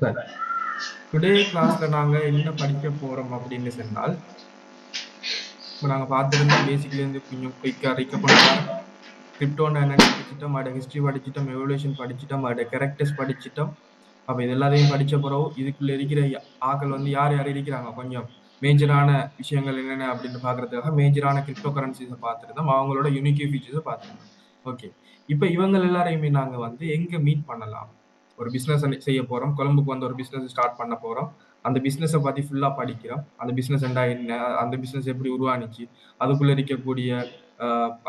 சரி. டுடே கிளாஸ்ல நாங்க என்ன படிக்க போறோம் அப்படின்னு சொன்னால், இப்போ நாங்க பார்த்திருந்தோம் பேசிக்ல இருந்து கொஞ்சம் குயிக்கா ரீகப் பண்ண போறோம். கிரிப்டோன்னா என்னன்னு படிச்சிட்டோம், அதோட ஹிஸ்டரி படிச்சிட்டோம், எவல்யூஷன் படிச்சிட்டோம், அதோட கேரக்டர்ஸ் படிச்சிட்டோம். அப்ப இது எல்லாத்தையும் படிச்ச பிறகு இதுக்குள்ள இருக்கிற ஆக்கள் வந்து யார் யார் இருக்கிறாங்க கொஞ்சம் மேஜரான விஷயங்கள் என்னென்ன அப்படின்னு பாக்குறதுக்காக மேஜரான கிரிப்டோ கரன்சிஸை பார்த்துருந்தோம், அவங்களோட யூனிக் ஃபீச்சர்ஸை பார்த்துருந்தோம். ஓகே, இப்போ இவங்க எல்லாரையுமே நாங்க வந்து எங்க மீட் பண்ணலாம்? ஒரு பிசினஸ் செய்ய போறோம், கொழும்புக்கு வந்து ஒரு பிசினஸ் ஸ்டார்ட் பண்ண போறோம். அந்த பிசினஸை பத்தி ஃபுல்லா படிக்கிறோம். அந்த பிசினஸ் என்ன, அந்த பிசினஸ் எப்படி உருவானிச்சு, அதுக்குள்ள இருக்கக்கூடிய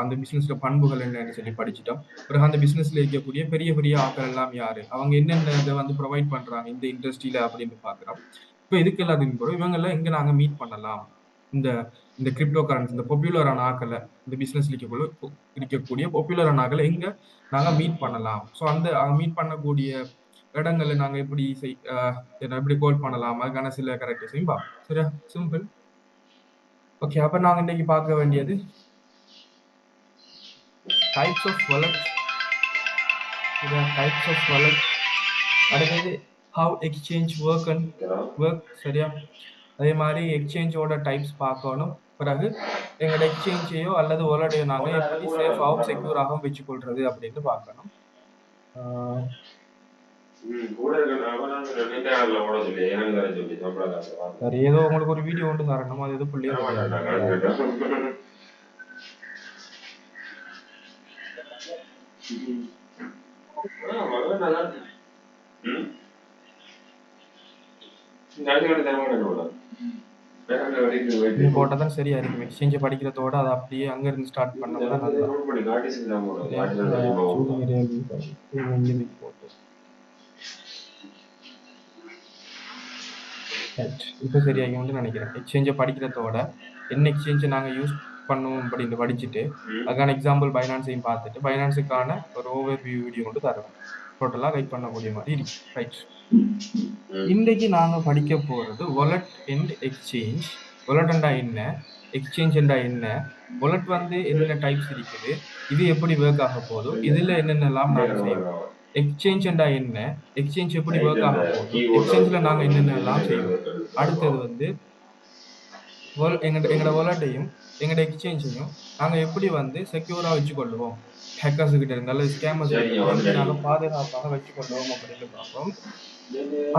அந்த பிசினஸ்ல பண்புகள் என்னன்னு சொல்லி படிச்சிட்டோம். பிறகு அந்த பிசினஸ்ல இருக்கக்கூடிய பெரிய பெரிய ஆட்கள் எல்லாம் யாரு, அவங்க என்னென்ன இதை வந்து ப்ரொவைட் பண்றாங்க இந்த இண்டஸ்ட்ரியில அப்படின்னு பாக்குறோம். இப்போ இதுக்கு எல்லாத்துக்கும் கூட இவங்க எல்லாம் எங்க நாங்க மீட் பண்ணலாம்? இந்த இந்த கிரிப்டோ கரன்சி, இந்த பாப்புலரான ஆக்களை, இந்த பிசினஸ்ல இருக்கக்கூடிய பாப்புலரான ஆக்களை எங்க நாங்க மீட் பண்ணலாம்? ஸோ அந்த மீட் பண்ணக்கூடிய இடங்களை நாங்க எப்படி எப்படி கோல் பண்ணலாம், அதுக்கான சில கரெக்டர்ஸையும் பார்ப்போம். சரியா? சிம்பிள். ஓகே, அப்ப நாங்க இன்னைக்கு பார்க்க வேண்டியது types of wallet. Types of wallet. அடுத்தது ஹவ் எக்ஸ்சேஞ்ச் ஒர்க். சரியா? அதே மாதிரி எக்ஸ்சேஞ்சோட டைப்ஸ் பார்க்கணும். பிறகு எங்களோட எக்ஸ்சேஞ்சையோ அல்லது வாலெட்டையோ நாங்கள் எப்படி சேஃபாகவும் செக்யூராகவும் வச்சுக்கொள்றது அப்படின்னு பார்க்கணும். சரி, ஏதோ உங்களுக்கு ஒரு வீடியோ ஒன்று தரணும், அது எது பிள்ளையோ தெரியாது. நீ போட்டதான் சரியா இருக்கும். எக்ஸ்சேஞ்ச படிக்கிறதோட அதை அப்படியே அங்க இருந்து ஸ்டார்ட் பண்ணோம்னா நல்லா. இப்போ சரியாகும்னு நினைக்கிறேன். எக்ஸ்சேஞ்சை படிக்கிறதோட என்ன எக்ஸ்சேஞ்சை நாங்கள் யூஸ் பண்ணுவோம் அப்படின்னு படிச்சுட்டு அதுக்கான எக்ஸாம்பிள் பைனான்ஸையும் பார்த்துட்டு பைனான்ஸுக்கான ஒரு ஓவர் வியூ வீடியோ கொண்டு தருவோம். டோட்டலாக கைட் பண்ணக்கூடிய மாதிரி இருக்கு. ரைட், இன்னைக்கு நாங்கள் படிக்க போகிறது வாலெட் அண்ட் எக்ஸ்சேஞ்ச். வாலெட்ண்டா என்ன, எக்ஸ்சேஞ்ச்ண்டா என்ன, வாலெட் வந்து என்னென்ன டைப்ஸ் இருக்குது, இது எப்படி ஒர்க் ஆக போதும், இதுல என்னென்னலாம் நாங்கள் செய்வோம். எக்ஸ்சேஞ்ச்ண்டா என்ன, எக்ஸ்சேஞ்ச் எப்படி ஒர்க் ஆக போதும், எக்ஸ்சேஞ்சில் நாங்கள் என்னென்னலாம் செய்வோம். அடுத்தது வந்து எங்களோட வாலெட்டையும் எங்களோட எக்ஸ்சேஞ்சையும் நாங்கள் எப்படி வந்து செக்யூராக வச்சுக்கொள்ளுவோம், ஹேக்கர்ஸ் கிட்ட இருந்து அல்லது ஸ்கேமர்ஸ் கிட்ட இருந்து எப்படி நாங்கள் பாதுகாப்பாக வச்சுக்கொள்ளுவோம் அப்படின்னு பார்ப்போம்.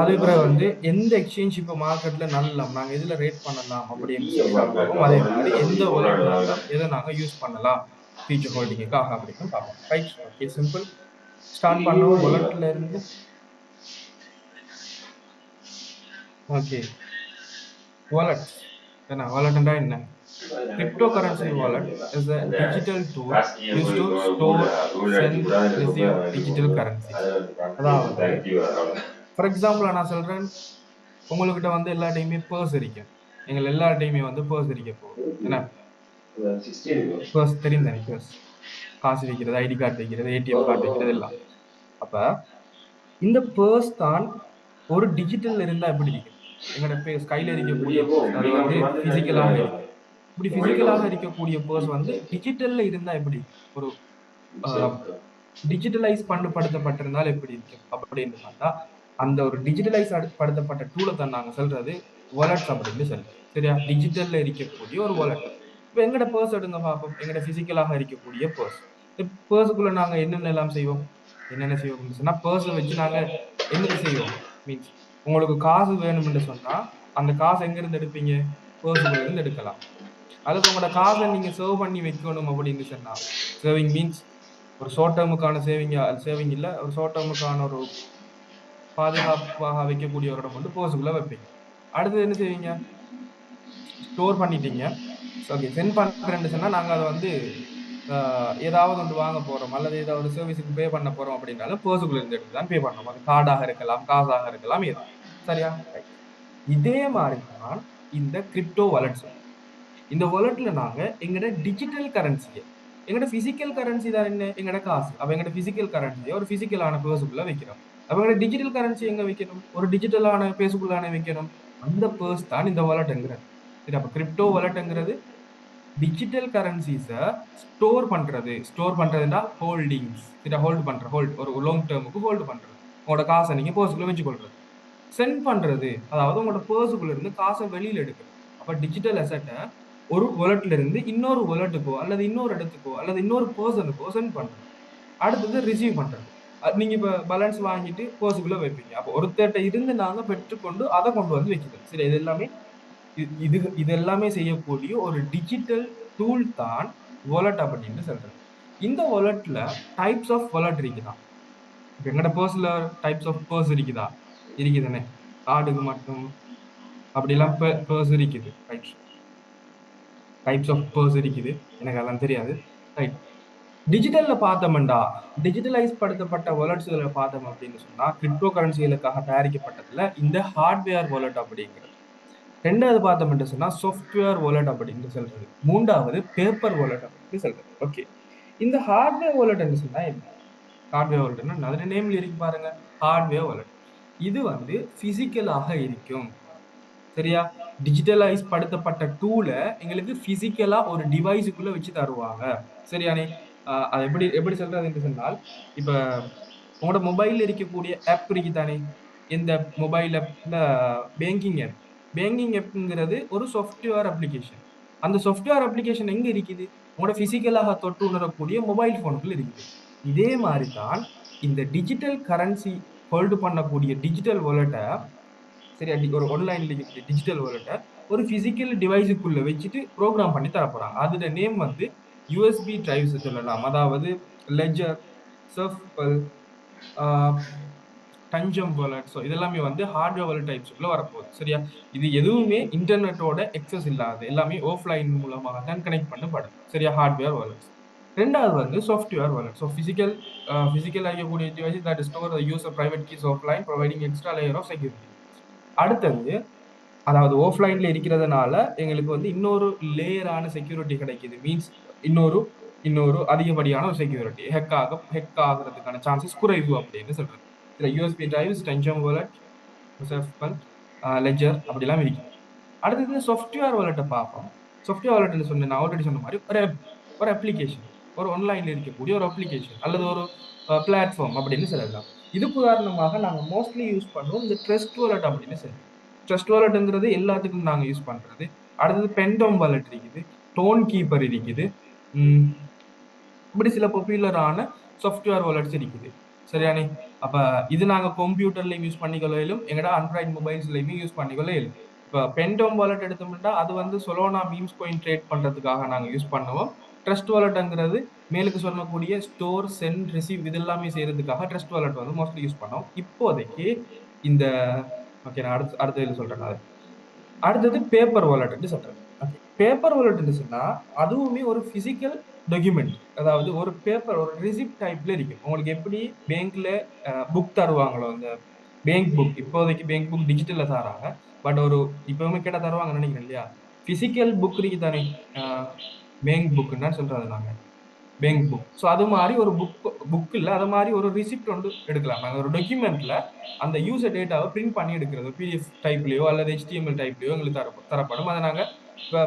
அதே பிறகு வந்து எந்த எக்ஸ்சேஞ்ச் இப்போ மார்க்கெட்ல நல்லம், நாங்கள் எதுல ரேட் பண்ணலாம் அப்படின்னு சொல்லி நாங்கள் பார்ப்போம். அதே மாதிரி எந்த வாலெட் நல்லம், எதை நாங்கள் யூஸ் பண்ணலாம் ஃபியூச்சர் ஹோல்டிங்குக்காக அப்படின்னு பார்ப்போம். Right, okay, simple. ஸ்டார்ட் பண்ணுவோம் வாலெட்ல இருந்து. ஓகே, வாலெட் என்ன, வாலெட்ண்டா என்ன? Cryptocurrency wallet is a digital tool used to store, send, receive digital currency. அதாவது ஃபார் எக்ஸாம்பிள் நான் சொல்றேன், உங்ககிட்ட வந்து எல்லா டைமே பர்ஸ் இருக்கும். எங்கள் எல்லா டைமே வந்து பர்ஸ் இருக்க போகுது. என்ன பர்ஸ் தெரியும் தானே? பர்ஸ் காசு வைக்கிறது, ஐடி கார்டு வைக்கிறது, ஏடிஎம் கார்டு வைக்கிறது எல்லாம். அப்ப இந்த பர்ஸ் தான் ஒரு டிஜிட்டல் இருந்தா எப்படி இருக்கு? எங்களோட கையில இருக்கக்கூடிய அது வந்து பிசிக்கலாக இருக்கு. இப்படி பிசிக்கலாக இருக்கக்கூடிய பர்ஸ் வந்து டிஜிட்டல்ல இருந்தா எப்படி, ஒரு டிஜிட்டலைஸ் படுத்தப்பட்டிருந்தால் எப்படி இருக்கு அப்படின்னு பார்த்தா, அந்த ஒரு டிஜிட்டலைஸ் படுத்தப்பட்ட டூலை தான் நாங்க சொல்றது வாலெட்ஸ் அப்படின்னு சொல்லி. சரியா? டிஜிட்டல்ல இருக்கக்கூடிய ஒரு வாலெட். இப்போ எங்கட பர்ஸ் எடுங்க பார்ப்போம். எங்கட பிசிக்கலாக இருக்கக்கூடிய பர்ஸ். பர்ஸுக்குள்ள நாங்க என்னென்ன எல்லாம் செய்வோம், என்னென்ன செய்வோம் சொன்னா, பர்ஸை வச்சு நாங்க என்னது செய்வோம் மீன்ஸ், உங்களுக்கு காசு வேணும்னு சொன்னா அந்த காசு எங்க இருந்து எடுப்பீங்க? பர்ஸுக்குள்ள இருந்து எடுக்கலாம். அல்லது உங்களோட காசை நீங்க சேவ் பண்ணி வைக்கணும் அப்படின்னு சொன்னா, சேவிங் மீன்ஸ் ஒரு ஷார்ட் டேர்முக்கான சேவிங் இல்லை, ஒரு ஷார்ட் டேர்முக்கான ஒரு பாதுகாப்பாக வைக்கக்கூடிய ஒரு இடம் வந்து பர்ஸுக்குள்ள வைப்பீங்க. அடுத்தது என்ன செய்வீங்க? ஸ்டோர் பண்ணிட்டீங்க. ஓகே, சென்ட் பண்றேன்னு சொன்னா நாங்க அதை வந்து ஏதாவது ஒன்று வாங்க போறோம் அல்லது ஏதாவது சர்வீஸுக்கு பே பண்ண போறோம் அப்படின்னாலும் பர்ஸுக்குள்ள இருந்து எடுத்து தான் பே பண்ணணும். அது கார்டாக இருக்கலாம், காசாக இருக்கலாம், ஏதோ. சரியா? இதே மாதிரி தான் இந்த கிரிப்டோ வாலெட்ஸ். இந்த வாலெட்ல நாங்க எங்கட டிஜிட்டல் கரன்சியை, எங்கட பிசிக்கல் கரன்சி தான் என்ன, எங்கட காசு. அப்ப எங்கட பிசிக்கல் கரன்சியை ஒரு பிசிக்கலான பேர்ஸுக்குள்ள வைக்கிறோம். அப்ப எங்கட டிஜிட்டல் கரன்சி எங்க வைக்கணும்? ஒரு டிஜிட்டலான பேர்ஸுக்குள்ளான வைக்கணும். அந்த பேர்ஸ் தான் இந்த வாலெட்ங்கிறது. சரி, அப்ப கிரிப்டோ வாலெட்ங்கிறது டிஜிட்டல் கரன்சிஸை ஸ்டோர் பண்றதுன்னா ஹோல்டிங்ஸ். ஹோல்ட் ஒரு லாங் டேர்முக்கு ஹோல்டு பண்றது. உங்களோட காசை நீங்க பேர்ஸுக்குள்ள வச்சுக்கொள்றது. சென்ட் பண்றது, அதாவது உங்களோட பர்ஸுக்குள்ள இருந்து காசை வெளியில எடுக்கிறது. அப்ப டிஜிட்டல் அசெட்டை ஒரு வாலெட்ல இருந்து இன்னொரு வாலெட்டுக்கோ அல்லது இன்னொரு இடத்துக்கோ அல்லது இன்னொரு பர்சனுக்கோ சென்ட் பண்றது. அடுத்தது ரிசீவ் பண்றது. நீங்க இப்ப பேலன்ஸ் வாங்கிட்டு பர்ஸுக்குள்ள வைப்பீங்க. அப்போ ஒருத்தர்ட்ட இருந்து நாங்க பெற்றுக்கொண்டு அதை கொண்டு வந்து வைக்கிறது. சரி, இது எல்லாமே இது எல்லாமே செய்யக்கூடிய ஒரு டிஜிட்டல் டூல் தான் வாலெட் அப்படின்னு சொல்றது. இந்த வாலெட்ல டைப்ஸ் ஆஃப் வாலெட் இருக்குதா? இப்ப எங்கட பர்ஸ்ல டைப்ஸ் ஆஃப் பர்ஸ் இருக்குதா? இருக்குதானே. கார்டுக்கு மட்டும் அப்படிலாம் பர்ஸ் இருக்குது. ரைட். டைப்ஸ் ஆஃப் பர்ஸ் இருக்குது. எனக்கு அதெல்லாம் தெரியாது. ரைட். டிஜிட்டல்ல பார்த்தோம்டா, டிஜிட்டலைஸ் படுத்தப்பட்ட வாலெட்ஸ்களை பார்த்தோம் அப்படின்னு சொன்னா கிரிப்டோ கரன்சிகளுக்காக தயாரிக்கப்பட்டதுல இந்த ஹார்ட்வேர் வாலெட் அப்படிங்கிறது. ரெண்டாவது பார்த்தோம்னு சொன்னா சாஃப்ட்வேர் வாலெட் அப்படின்னு சொல்றது. மூன்றாவது பேப்பர் வாலெட் அப்படின்னு சொல்றது. ஓகே, இந்த ஹார்ட்வேர் வாலெட் சொன்னா என்ன? ஹார்ட்வேர் வாலெட்னா அதோட நேம்ல இருக்கு பாருங்க, ஹார்ட்வேர் வாலெட். இது வந்து பிசிக்கலாக இருக்கும். சரியா? டிஜிட்டலைஸ் படுத்தப்பட்ட டூலை எங்களுக்கு பிசிக்கலா ஒரு டிவைஸுக்குள்ள வச்சு தருவாங்க. சரியானே? அது எப்படி எப்படி சொல்றது என்று சொன்னால், இப்ப உங்களோட மொபைல்ல இருக்கக்கூடிய ஆப் இருக்கு தானே, இந்த மொபைல் ஆப், இந்த பேங்கிங் ஆப். பேங்கிங் ஆப்ங்கிறது ஒரு சாஃப்ட்வேர் அப்ளிகேஷன். அந்த சாஃப்ட்வேர் அப்ளிகேஷன் எங்க இருக்குது? உங்களோட பிசிக்கலாக தொட்டு உணரக்கூடிய மொபைல் போனுக்குள்ள இருக்குது. இதே மாதிரி தான் இந்த டிஜிட்டல் கரன்சி ஹோல்டு பண்ணக்கூடிய டிஜிட்டல் வாலெட்டை, சரியா, ஒரு ஆன்லைன்ல இருக்கக்கூடிய டிஜிட்டல் வாலெட்டை ஒரு பிசிக்கல் டிவைஸுக்குள்ள வச்சுட்டு ப்ரோக்ராம் பண்ணி தரப்போறாங்க. அதோட நேம் வந்து யூஎஸ்பி டிரைவ்ஸ் சொல்லலாம். அதாவது லெஜர், சர்ஃபல், டஞ்சம் வாலெட். ஸோ இதெல்லாமே வந்து ஹார்ட்வேர் வாலெட் டைப்ஸ்க்குள்ள வரப்போகுது. சரியா? இது எதுவுமே இன்டர்நெட்டோட எக்ஸஸ் இல்லாது, எல்லாமே ஆஃப்லைன் மூலமாக தான் கனெக்ட் பண்ணப்படும். சரியா? Hardware wallets. ரெண்டாவது வந்து சாஃப்ட்வேர் வாலெட். ஸோ பிசிக்கல் அறியக்கூடிய device that store the user private keys offline providing extra layer of security. அடுத்தது, அதாவது ஆஃப்லைன்ல இருக்கிறதுனால எங்களுக்கு வந்து இன்னொரு லேயரான செக்யூரிட்டி கிடைக்குது. மீன்ஸ் இன்னொரு இன்னொரு அதிகப்படியான ஒரு செக்யூரிட்டி. ஹெக் ஆகிறதுக்கான சான்சஸ் குறைவு அப்படின்னு சொல்றது. இதுல USB drives, tension wallet, ledger அப்படிலாம் இருக்கு. அடுத்தது சாஃப்ட்வேர் வாலெட்டை பார்ப்போம். சாஃப்ட்வேர் வாலெட்னு சொன்ன நான் ஆல்ரெடி சொன்ன மாதிரி ஒரு அப்ளிகேஷன், ஒரு ஆன்லைன்ல இருக்கக்கூடிய ஒரு அப்ளிகேஷன் அல்லது ஒரு பிளாட்ஃபார்ம் அப்படின்னு சொல்லலாம். இதுக்கு உதாரணமாக நாங்கள் மோஸ்ட்லி யூஸ் பண்ணுவோம் இந்த ட்ரஸ்ட் வாலெட் அப்படின்னு சொல்லி. ட்ரஸ்ட் வாலெட்ங்கிறது எல்லாத்துக்கும் நாங்கள் யூஸ் பண்றது. அடுத்தது பென்டோம் வாலெட் இருக்குது, டோன் கீப்பர் இருக்குது. இப்படி சில பாப்புலரான சாஃப்ட்வேர் வாலெட்ஸ் இருக்குது. சரியானே? அப்ப இது நாங்க கம்ப்யூட்டர்லயும் யூஸ் பண்ணிக்கொள்ளையிலும், எங்கட ஆண்ட்ராய்ட் மொபைல்ஸ்லயுமே யூஸ் பண்ணிக்கொள்ளையிலும். இப்ப பென்டோம் வாலெட் எடுத்தோம்னா அது வந்து சொலோனா மீம்ஸ் காயின் ட்ரேட் பண்றதுக்காக நாங்க யூஸ் பண்ணுவோம். ட்ரஸ்ட் வாலெட்ங்கிறது மேலுக்கு சொல்லக்கூடிய ஸ்டோர், சென்ட், ரிசீவ் இது எல்லாமே செய்யறதுக்காக ட்ரஸ்ட் வாலெட் வந்து மோஸ்ட்லி யூஸ் பண்ணோம். இப்போதைக்கு இந்த ஓகே, நான் அடுத்த சொல்றேன். அடுத்தது பேப்பர் வாலெட் சொல்றேன். பேப்பர் வாலெட் சொன்னா அதுவுமே ஒரு பிசிக்கல் டாக்குமெண்ட். அதாவது ஒரு பேப்பர், ஒரு ரிசிப்ட் டைப்ல இருக்கும். உங்களுக்கு எப்படி பேங்க்ல புக் தருவாங்களோ, அந்த பேங்க் புக், இப்போதைக்கு பேங்க் புக் டிஜிட்டல்ல தராங்க. பட் ஒரு இப்பவுமே கேட்டா தருவாங்கன்னு நினைக்கிறேன் இல்லையா? பிசிக்கல் புக் இருக்கு தானே, பேங்க் புக்குன்னு சொல்றது நாங்க, பேங்க் புக். ஸோ அது மாதிரி ஒரு புக் இல்லை, அது மாதிரி ஒரு ரிசிப்ட் வந்து எடுக்கலாம். நாங்கள் ஒரு டாக்குமெண்ட்ல அந்த யூசர் டேட்டாவை பிரிண்ட் பண்ணி எடுக்கிறது, பிடிஎஃப் டைப்லயோ அல்லது HTML டைப்லயோ எங்களுக்கு தரப்படும். அதை நாங்கள்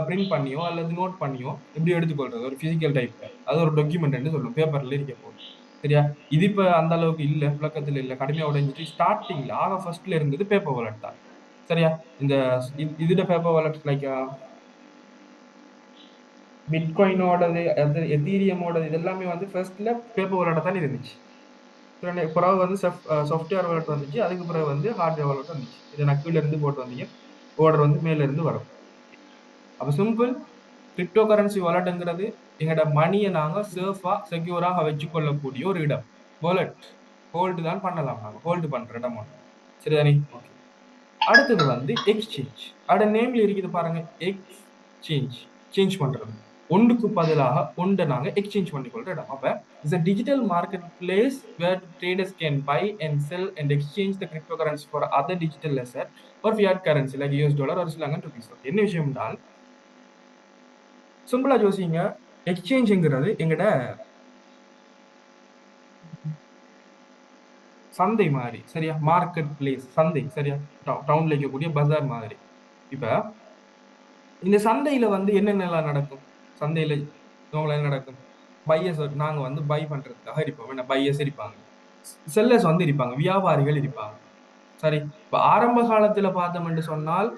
பிரிண்ட் பண்ணியோ அல்லது நோட் பண்ணியோ இப்படி எடுத்துக்கொள்றது ஒரு பிசிக்கல் டைப்ல. அது ஒரு டாக்குமெண்ட்னு சொல்லுவோம், பேப்பர்ல இருக்க போகுது. சரியா? இது இப்ப அந்த அளவுக்கு இல்ல, புழக்கத்துல இல்ல, கடுமையா உடைஞ்சிட்டு. ஸ்டார்டிங்ல ஃபர்ஸ்ட்ல இருந்தது பேப்பர் வாலெட் தான். சரியா? இந்த இதுல பேப்பர் வாலெட் லைக் பிட்காயினோடது, அது எத்தீரியமோடது, இது எல்லாமே வந்து ஃபர்ஸ்ட்ல பேப்பர் வாலெட் தான் இருந்துச்சு. பிறகு வந்து சாஃப்ட்வேர் வாலெட் வந்துச்சு. அதுக்கு பிறகு வந்து ஹார்ட்வேர் வாலெட் வந்துச்சு. இதை நான் கீழே இருந்து போட்டு வந்தீங்க, ஓர்டர் வந்து மேல இருந்து வரும். அப்ப சிம்பிள், கிரிப்டோ கரன்சி வாலெட்ங்கிறது எங்களோட மணியை நாங்க சேஃபா செக்யூராக வச்சுக்கொள்ளக்கூடிய ஒரு இடம். வாலெட் ஹோல்டு தான் பண்ணலாம், நாங்க ஹோல்டு பண்ற இடம். சரிதானே? ஓகே. அடுத்தது வந்து எக்ஸ்சேஞ்ச். அட நேம்ல இருக்குது பாருங்க, எக்ஸ்சேஞ்ச், சேஞ்ச் பண்றது. ஒன்றுக்கு பதிலாக ஒன்றை நாங்க எக்ஸ்சேஞ்ச் பண்ணிக்கொள்ற இடம். அப்ப it's a digital marketplace where traders can buy and sell and exchange the cryptocurrency for other digital asset or fiat currency like US dollar or Sri Lankan rupees. என்ன விஷயம் என்றால், சிம்பிளா யோசிங்க, எக்ஸ்சேஞ்சுங்கிறது எங்கட சந்தை மாதிரி. சரியா? மார்க்கெட் பிளேஸ், சந்தை. சரியா? டவுன்ல இருக்கக்கூடிய பஜார் மாதிரி. இப்ப இந்த சந்தையில வந்து என்னென்னலாம் நடக்கும்? சந்தையில என்ன நடக்கும்? பையர்ஸ், நாங்க வந்து பை பண்றதுக்காக இருப்போம். என்ன பையர்ஸ் இருப்பாங்க, செல்லர்ஸ் வந்து இருப்பாங்க, வியாபாரிகள் இருப்பாங்க. சரி. இப்ப ஆரம்ப காலத்துல பார்த்தோம்னு சொன்னால்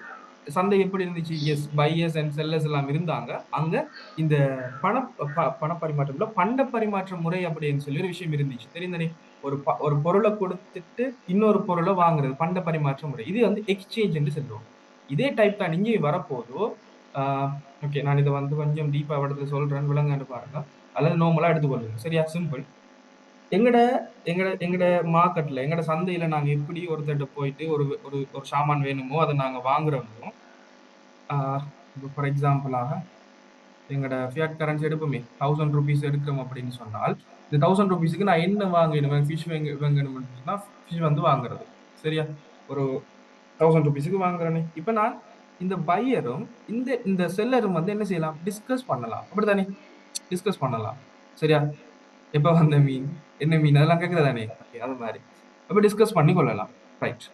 சந்தை எப்படி இருந்துச்சு? எஸ், பையர்ஸ் அண்ட் செல்லர்ஸ் எல்லாம் இருந்தாங்க. அங்க இந்த பண பணப்பரிமாற்றம் இல்ல, பண்ட பரிமாற்ற முறை அப்படின்னு சொல்லி ஒரு விஷயம் இருந்துச்சு. தெரியுந்தானே? ஒரு பொருள கொடுத்துட்டு இன்னொரு பொருள வாங்குறது பண்ட பரிமாற்ற முறை. இது வந்து எக்ஸ்சேஞ்ச் என்று சொல்லுவோம். இதே டைப் தான் இங்கேயும் வரப்போதோ. ஆ ஓகே. நான் இத வந்து கொஞ்சம் டீப்பா இடத்துல சொல்றேன். விளங்குன்னு பாருங்க. அல்லது நார்மலா எடுத்துக்கொள்ளுங்க. சரியா? சிம்பிள். எங்கட எங்கட எங்கட மார்க்கெட்ல, எங்கட சந்தையில நாங்க எப்படி ஒருத்தர்ட்ட போயிட்டு ஒரு ஒரு ஒரு சாமான் வேணுமோ, அத நாங்க வாங்குறோமோ, ஆ இப்ப ஃபார் எக்ஸாம்பிளாக எங்கட ஃபியட் கரன்சி எடுப்போமே, ₹1000 எடுக்கிறோம் அப்படின்னு சொன்னால், இந்த ₹1000க்கு நான் என்ன வாங்கணும்? ஃபிஷ் வாங்கணும்னு சொன்னா, ஃபிஷ் வந்து வாங்குறது. சரியா? ஒரு ₹1000க்கு வாங்குறேனே. இப்ப நான் இந்த பையரும், இந்த இந்த செல்லரும் வந்து என்ன செய்யலாம்? டிஸ்கஸ் பண்ணலாம். அப்படித்தானே? டிஸ்கஸ் பண்ணலாம். சரியா? எப்ப வந்த மீன்? என்ன மீன்? அதெல்லாம் கேட்குறது தானே? ஓகே. அது மாரி. அப்ப டிஸ்கஸ் பண்ணி கொள்ளலாம். ரைட்.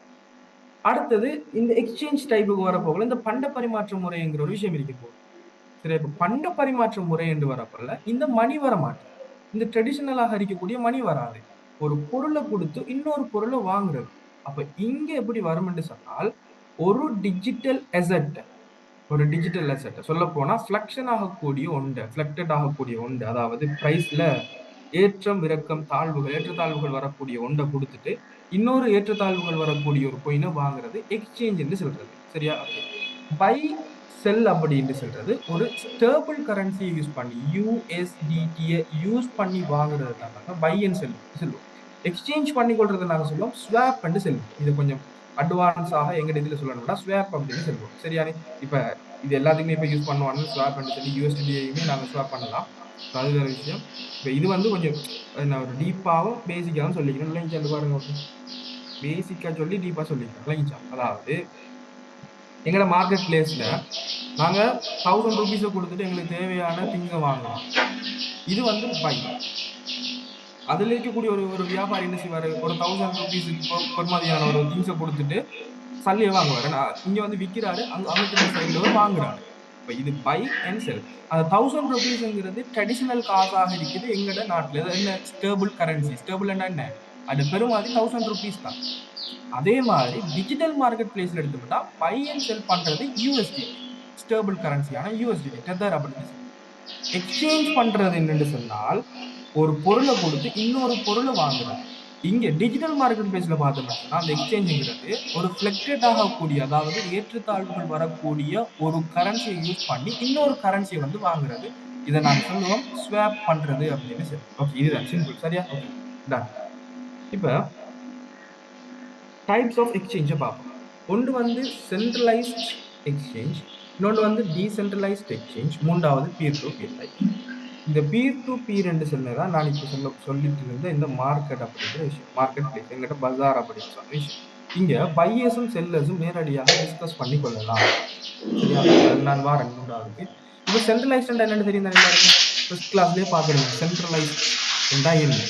அடுத்தது இந்த எக்ஸ்சேஞ்ச் டைப்புக்கு வரப்போகல, இந்த பண்ட பரிமாற்ற முறைங்கிற ஒரு விஷயம் இருக்க போகுது. சரி, இப்ப பண்ட பரிமாற்ற முறை என்று வரப்போல இந்த மணி வர மாட்டேன். இந்த ட்ரெடிஷனலாக இருக்கக்கூடிய மணி வராது. ஒரு பொருளை கொடுத்து இன்னொரு பொருளை வாங்குறது. அப்ப இங்க எப்படி வரும் என்று சொன்னால், ஒரு டிஜிட்டல் அசெட் ஒரு டிஜிட்டல் அசெட் சொல்ல போனா ஃபிளக்ஷன் ஆகக்கூடிய ஒன்று, ஃபிளக்டட் ஆகக்கூடிய ஒன்று, அதாவது பிரைஸ்ல ஏற்றம் இறக்கம் தாழ்வுகள் ஏற்றத்தாழ்வுகள் வரக்கூடிய ஒன்றை கொடுத்துட்டு இன்னொரு ஏற்றத்தாழ்வுகள் வரக்கூடிய ஒரு கோயினை வாங்குறது எக்ஸ்சேஞ்ச் என்று சொல்றது. சரியா? ஓகே. பை செல் அப்படின்னு சொல்றது ஒரு ஸ்டேபிள் கரன்சியை யூஸ் பண்ணி யூஎஸ்டிடியை யூஸ் பண்ணி வாங்குறது தான் பை அண்ட் செல் சொல்லுவோம். எக்ஸ்சேஞ்ச் பண்ணி கொள்றது நாங்க சொல்லுவோம் ஸ்வாப் என்று சொல்லுவோம். இது கொஞ்சம் அட்வான்ஸாக எங்க இதுல சொல்லணும்னா ஸ்வாப் அப்படின்னு சொல்லுவோம். சரியானே? இப்ப இது எல்லாத்துக்குமே இப்ப யூஸ் பண்ணுவாங்க ஸ்வாப் என்று சொல்லி யூஎஸ்டிடியுமே நாங்க ஸ்வாப் பண்ணலாம். அது வேற விஷயம். இப்ப இது வந்து கொஞ்சம் நான் ஒரு டீப்பாவும் பேசிக்காவும் சொல்லிக்கிறேன். இல்லைங்க பாருங்க. பேசிக்கா சொல்லி டீப்பா சொல்லிக்கிறேன். இல்லைங்க அதாவது எங்கட மார்க்கெட் பிளேஸ்ல நாங்க ₹1000 கொடுத்துட்டு எங்களுக்கு தேவையான திங்க வாங்குறோம். இது வந்து பை. அதுல இருக்கக்கூடிய ஒரு ஒரு வியாபாரி என்ன செய்வாரு? ஒரு ₹1000க்கு பெறுமதியான ஒரு திங்ஸை கொடுத்துட்டு சல்லியை வாங்குவாரு. இங்க வந்து விக்கிறாரு, அங்க சைட்ல ஒரு வாங்குறாரு. இப்ப இது பை அண்ட் செல். அந்த ₹1000ங்கிறது ட்ரெடிஷனல் காசாக இருக்குது எங்கட நாட்டுல. என்ன ஸ்டேபிள் கரன்சி. ஸ்டேபிள் என்ன? அது பெருமாதி ₹1000 தான். அதே மாதிரி டிஜிட்டல் மார்க்கெட் பிளேஸ்ல எடுத்துக்கிட்டா பை அண்ட் செல் பண்றது யூஎஸ்டி ஸ்டேபிள் கரன்சியான யூஎஸ்டி டெதர் அப்படின்னு எக்ஸ்சேஞ்ச் பண்றது என்னன்னு சொன்னால் ஒரு பொருளை கொடுத்து இன்னொரு பொருளை வாங்குறது. இங்க டிஜிட்டல் மார்க்கெட் பிளேஸ்ல பார்த்தோம்னா அந்த எக்ஸ்சேஞ்சுங்கிறது ஒரு ஃபிளக்டட் ஆகக்கூடிய, அதாவது ஏற்றத்தாழ்வுகள் வரக்கூடிய ஒரு கரன்சியை யூஸ் பண்ணி இன்னொரு கரன்சியை வந்து வாங்குறது. இதை நாங்க சொல்லுவோம் ஸ்வாப் பண்றது அப்படின்னு சொல்லி. ஓகே, இதுதான் சிம்பிள். சரியா? Okay, done. இப்ப டைப்ஸ் ஆஃப் எக்ஸ்சேஞ்சை பார்ப்போம். ஒன்று வந்து சென்ட்ரலைஸ்ட் எக்ஸ்சேஞ்ச், இன்னொன்று வந்து டீசென்ட்ரலைஸ்ட் எக்ஸ்சேஞ்ச், மூன்றாவது பீர் டு பீர் டைப். இந்த பீர் டு பீர் என்று சொன்னதான் நான் இப்போ சொல்லிட்டு இருந்த இந்த மார்க்கெட் அப்படிங்கிற விஷயம். மார்க்கெட் பிளேஸ் எங்கிட்ட பஜார் அப்படின்னு சொன்ன விஷயம். இங்க பையர்ஸும் செல்லர்ஸும் நேரடியாக டிஸ்கஸ் பண்ணி கொள்ளலாம். சரியா? நான் வாரேன் மூன்றாவதுக்கு. இப்போ சென்ட்ரலைஸ்ட் என்னன்னு தெரியும் தானே எல்லாருக்கும்? ஃபர்ஸ்ட் கிளாஸ்லேயே பார்த்துருங்க. சென்ட்ரலைஸ்ட் என்றா என்ன?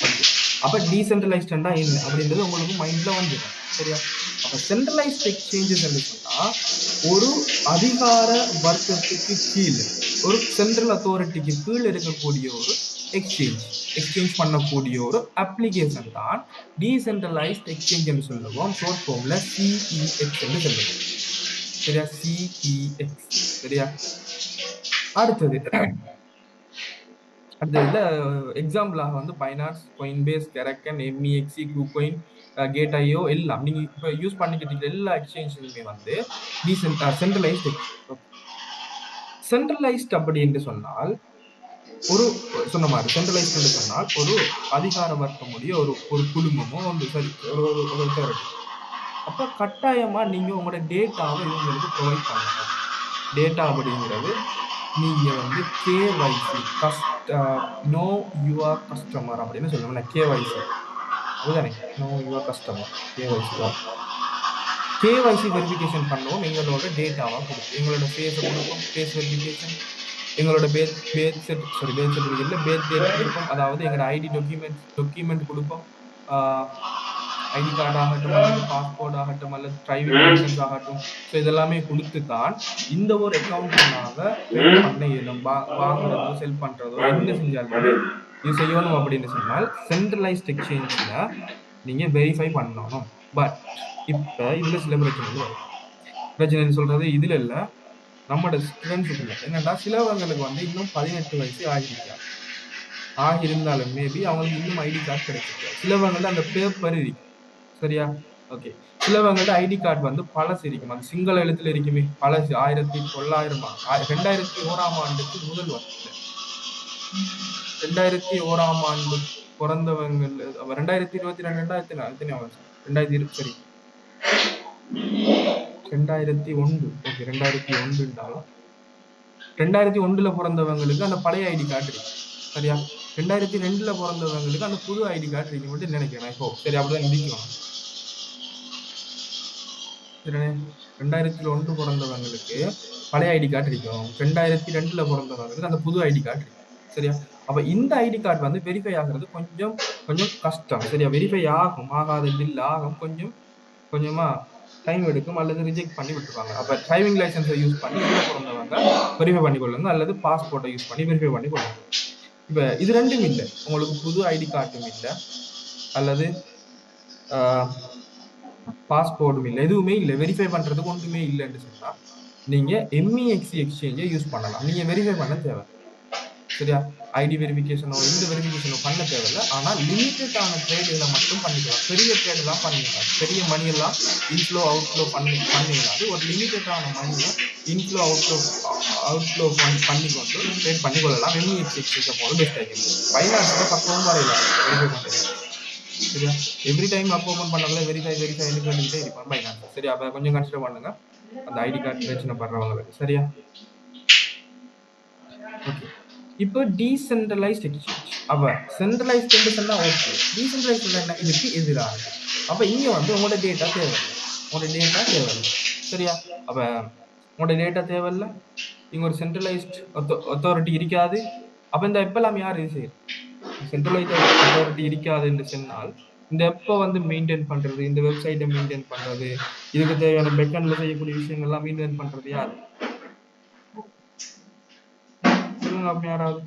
ஓகே. அப்ப டீசென்ட்ரலைஸ்ட் என்ன அப்படின்றது உங்களுக்கு மைண்ட்ல வந்துடும். சரியா? அப்ப சென்ட்ரலைஸ்ட் எக்ஸ்சேஞ்சஸ் என்று சொன்னா ஒரு அதிகார வர்க்கத்துக்கு கீழ், ஒரு சென்ட்ரல் அத்தாரிட்டிக்கு கீழ் இருக்கக்கூடிய ஒரு எக்ஸ்சேஞ்ச் பண்ணக்கூடிய ஒரு அப்ளிகேஷன் தான் டீசென்ட்ரலைஸ்ட் எக்ஸ்சேஞ்ச் என்று சொல்லுவோம். ஷார்ட் ஃபார்ம்ல சிஇஎக்ஸ் என்று சொல்லுவோம். சரியா? சிஇஎக்ஸ். சரியா? அடுத்தது இதுல எக்ஸாம்பிளாக வந்து பைனான்ஸ், கோயின்பேஸ், கெரக்கன், எம்இஎக்ஸி, குகோயின், கேட்.ஐஓ எல்லாம் நீங்க இப்ப யூஸ் பண்ணிக்கிட்டு எல்லா எக்ஸ்சேஞ்சுமே வந்து சென்ட்ரலைஸ்ட். சென்ட்ரலைஸ்ட் அப்படி என்று சொன்னால் ஒரு சொன்ன மாதிரி சென்ட்ரலைஸ்ட் என்று சொன்னால் ஒரு அதிகார வர்க்கமுடைய ஒரு ஒரு குழுமமோ ஒன்று சரி ஒரு ஒரு அத்தாரிட்டி. அப்ப கட்டாயமா நீங்க உங்களோட டேட்டாவை இவங்களுக்கு ப்ரொவைட் பண்ணணும். டேட்டா அப்படிங்கிறது நீங்க வந்து கேவைசி நோ யுவர் கஸ்டமர் அப்படின்னு சொல்லுவோம். கேவைசி அதுதானே, no your customer. KYC verification பண்ணுவோம். எங்களோட டேட்டாவா கொடுக்கும், எங்களோட ஃபேஸை கொடுப்போம், ஃபேஸ் வெரிஃபிகேஷன், எங்களோட பேத் சர்டிஃபிகேட்ல பேத் டேட் கொடுப்போம். அதாவது எங்களோட ஐடி டாக்குமெண்ட் கொடுப்போம். ஐடி கார்டு ஆகட்டும் அல்லது பாஸ்போர்ட் ஆகட்டும் அல்லது டிரைவிங் லைசன்ஸ் ஆகட்டும். ஸோ இதெல்லாமே கொடுத்து தான் இந்த ஒரு அக்கௌண்ட்டை நாங்கள் ட்ரேட் பண்ண இயலும். வாங்குறதோ செல் பண்ணுறதோ என்ன செஞ்சாலுமே இது செய்யணும் அப்படின்னு சொன்னால் சென்ட்ரலைஸ்ட் எக்ஸ்சேஞ்சில் நீங்கள் வெரிஃபை பண்ணணும். பட் இப்ப இதுல சில பிரச்சனைகள் வரும். பிரச்சனைன்னு சொல்றது இதுல இல்ல, நம்மளோட ஸ்டூடெண்ட்ஸுக்குள்ள என்னன்னா சிலவங்களுக்கு வந்து இன்னும் 18 வயசு ஆகியிருக்காது. ஆகியிருந்தாலும் மேபி அவங்களுக்கு இன்னும் ஐடி கார்டு கிடைச்சிருக்காது. சிலவங்கள்ட்ட அந்த பேப்பர் இருக்கு. சரியா? ஓகே. சிலவங்கள்ட்ட ஐடி கார்டு வந்து பழசு இருக்கும். அந்த சிங்கள எழுத்துல இருக்குமே பழசு 1900 2001ஆம் ஆண்டுக்கு முதல் வருஷத்துல 2001ஆம் ஆண்டு பிறந்தவங்க 2022 எத்தனை வருஷம் 2000 சரி 2001 ஓகே 2001 என்றாலும் 2001ல பிறந்தவங்களுக்கு அந்த பழைய ஐடி கார்டு இருக்கு. சரியா? 2002ல பிறந்தவங்களுக்கு அந்த புது ஐடி கார்டு இருக்கு மட்டும் நினைக்கிறேன். இப்போ சரி அப்படிதான் இருக்கணும். 2001 பிறந்தவங்களுக்கு பழைய ஐடி கார்டு இருக்கும். 2002ல பிறந்தவங்களுக்கு அந்த புது ஐடி கார்டு இருக்கு. சரியா? அப்ப இந்த ஐடி கார்டு வந்து வெரிஃபை ஆகுறது கொஞ்சம் கொஞ்சம் கஷ்டம். சரியா? வெரிஃபை ஆகும், ஆகாதது இல்ல, ஆகும். கொஞ்சம் கொஞ்சமா டைம் எடுக்கும் அல்லது ரிஜெக்ட் பண்ணி விட்டுருவாங்க. அப்ப டிரைவிங் லைசன்ஸை யூஸ் பண்ணி இதுல பிறந்தவங்க வெரிஃபை பண்ணிக்கொள்ளுங்க அல்லது பாஸ்போர்ட்டை யூஸ் பண்ணி வெரிஃபை பண்ணிக்கொள்ளுங்க. இப்ப இது ரெண்டும் இல்லை, உங்களுக்கு புது ஐடி கார்டும் இல்லை அல்லது பாஸ்போர்ட்டும் இல்லை, எதுவுமே இல்லை, வெரிஃபை பண்றதுக்கு ஒன்றுமே இல்லைன்னு சொன்னா நீங்க எம்இஎக்சி எக்ஸ்சேஞ்சை யூஸ் பண்ணலாம். நீங்க வெரிஃபை பண்ண தேவை. சரியா? ஐடி வெரிஃபிகேஷனோ இந்த வெரிஃபிகேஷனோ பண்ண தேவையில்ல. ஆனா லிமிட்டடான ட்ரேடுகளை மட்டும் பண்ணிக்கலாம். பெரிய ட்ரேட் எல்லாம் பண்ணிக்கலாம். பெரிய மணி எல்லாம் இன்ஃப்ளோ அவுட்ஃப்ளோ பண்ணிக்கலாம். ஒரு லிமிட்டடான மணியை இன்ஃப்ளோ அவுட்ஃப்ளோ பண்ணிக்கொண்டு ட்ரேட் பண்ணிக்கொள்ளலாம். எம்இஎக்சி எக்ஸ்சேஞ்சை போல பெஸ்ட் ஆகிடும். ஃபைனான்ஸில் பக்கமும் வரையில வெரிஃபை பண்ணுறது. சரியா? எவ்ரி டைம் அப்போ ஓப்பன் பண்ணக்குள்ள வெரிஃபை பண்ணிக்கிட்டே இருப்பான் ஃபைனான்ஸ். சரியா? அப்போ கொஞ்சம் கன்சிடர் பண்ணுங்க அந்த ஐடி கார்டு பிரச்சனை பண்றவங்களுக்கு. சரியா? ஓகே. இப்போ டீசென்ட்ரலைஸ்ட் எக்ஸ்சேஞ்ச். அப்ப சென்ட்ரலைஸ்ட் சொன்னா ஓகே, டீசென்ட்ரலைஸ்ட் என்ன இதுக்கு எதிரானது. அப்ப இங்க வந்து உங்களோட டேட்டா தேவையில்லை. சரியா? அப்ப உங்களோட டேட்டா தேவையில்லை, இங்க ஒரு சென்ட்ரலைஸ்ட் அத்தாரிட்டி இருக்காது. அப்ப இந்த எப்பெல்லாம் யார் இது செய்யும்? சென்ட்ரலைஸ்ட் அத்தாரிட்டி இருக்காது என்று சொன்னால் இந்த எப்ப வந்து மெயின்டைன் பண்றது, இந்த வெப்சைட்டை மெயின்டைன் பண்றது, இதுக்கு தேவையான பேக்எண்ட்ல செய்யக்கூடிய விஷயங்கள்லாம் மெயின்டைன் பண்றது யாரு? அப்படி யாராவது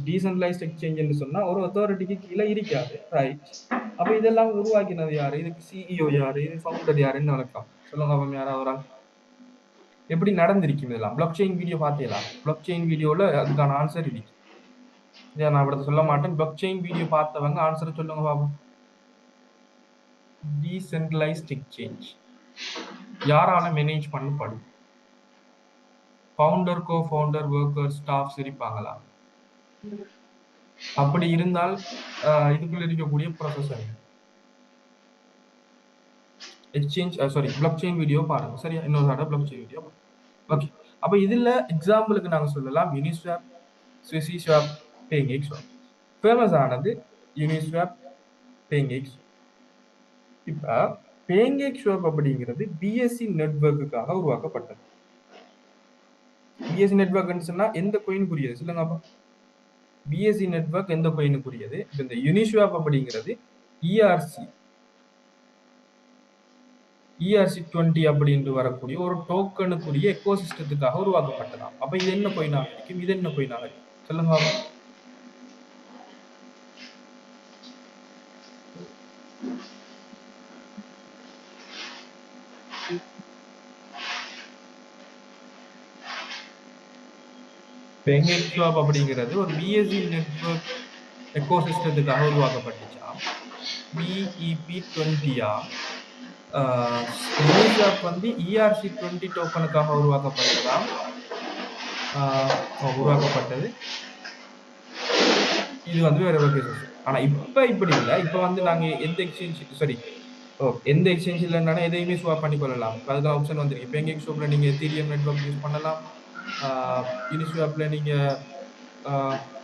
டீசென்ட்ரலைஸ்ட் எக்ஸ்சேஞ்ச் என்று சொன்னா ஒரு அத்தாரிட்டிக்கு கீழே இருக்காது. ரைட்? அப்ப இதெல்லாம் உருவாக்கினது யாரு? இதுக்கு சிஇஓ யாரு? இது ஃபவுண்டர் யாருன்னு நடக்கும் சொல்லுங்க. அப்ப யாராவது எப்படி நடந்திருக்கும் இதெல்லாம்? பிளாக் செயின் வீடியோ பார்த்தீங்களா? பிளாக் செயின் வீடியோல அதுக்கான ஆன்சர் இருக்கு. நான் அப்படி சொல்ல மாட்டேன். பிளாக் செயின் வீடியோ பார்த்தவங்க ஆன்சர் சொல்லுங்க பாப்போம். டீசென்ட்ரலைஸ்ட் எக்ஸ்சேஞ்ச் யாரால மேனேஜ் பண்ணப்படும்? Founder, co founder, worker, staffs இருப்பாங்களா? அப்படி இருந்தால் இதுக்குள்ள இருக்கக்கூடிய processor exchange blockchain video பாருங்க. சரியா? இன்னொரு தடவை பிளாக் செயின் வீடியோ. ஓகே. அப்ப இதுல எக்ஸாம்பிளுக்கு நாங்க சொல்லலாம் யூனிஸ்வாப், ஸ்விஸிஸ்வாப், பேங்க்ஸ்வாப். ஃபேமஸ் ஆனது யூனிஸ்வாப், பேங்க்ஸ்வாப். இப்ப பேங்க்ஸ்வாப் அப்படிங்கிறது பிஎஸ்சி நெட்வொர்க்குக்காக உருவாக்கப்பட்டது. பிஎஸ்சி நெட்வொர்க்னு சொன்னா எந்த கோயினுக்குரியது சொல்லுங்க அப்ப? பிஎஸ்சி நெட்வொர்க் எந்த கோயினுக்குரியது? இந்த யூனிஸ்வாப் அப்படிங்கிறது ERC20 அப்படின்னு வரக்கூடிய ஒரு டோக்கனுக்குரிய எக்கோசிஸ்டத்துக்காக உருவாக்கப்பட்டதாம். அப்ப இது என்ன கோயினாக இருக்கும்? இது என்ன கோயினாக இருக்கும் சொல்லுங்க. பேங்க்ஸ்வாப் அப்படிங்கிறது ஒரு பிஎஸ்சி நெட்வொர்க் எக்கோசிஸ்டத்துக்காக உருவாக்கப்பட்டுச்சாம். BEP20 யூனிஸ்வாப் வந்து ERC20 டோக்கனுக்காக உருவாக்கப்பட்டதாம். உருவாக்கப்பட்டது. இது வந்து வேற கேசஸ். ஆனா இப்ப இப்படி இல்லை. இப்ப வந்து நாங்க எந்த எக்ஸ்சேஞ்ச் இல்லைன்னா எதையுமே ஸ்வாப் பண்ணி கொள்ளலாம். அதுதான் ஆப்ஷன் வந்துருக்கு. பேங்க்ஸ்வாப்ல நீங்க எத்தீரியம் நெட்வொர்க் யூஸ் பண்ணலாம். யூனிஸ்வாப்ல நீங்க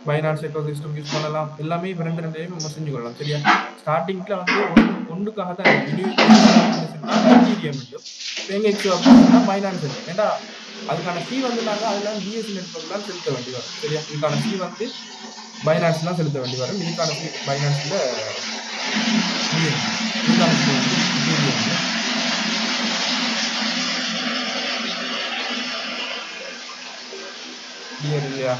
பைனான்ஸ் எக்கோசிஸ்டம் யூஸ் பண்ணலாம். எல்லாமே இப்போ ரெண்டையும் நம்ம செஞ்சு கொள்ளலாம். சரியா? ஸ்டார்டிங்ல வந்து ஒன்றுக்காக தான் எத்தீரியம் பேங்க்ஸ்வாப் பைனான்ஸ் ஏண்டா அதுக்கான ஃபீ வந்து நாங்க அதெல்லாம் பிஎஸ்சி நெட்வொர்க் தான் செலுத்த வேண்டி வரும். சரியா? இதுக்கான ஃபீ வந்து பைனான்ஸ் தான் செலுத்த வேண்டி வரும். இதுக்கான ஃபீ பைனான்ஸ்ல கிளியர் இல்லையா?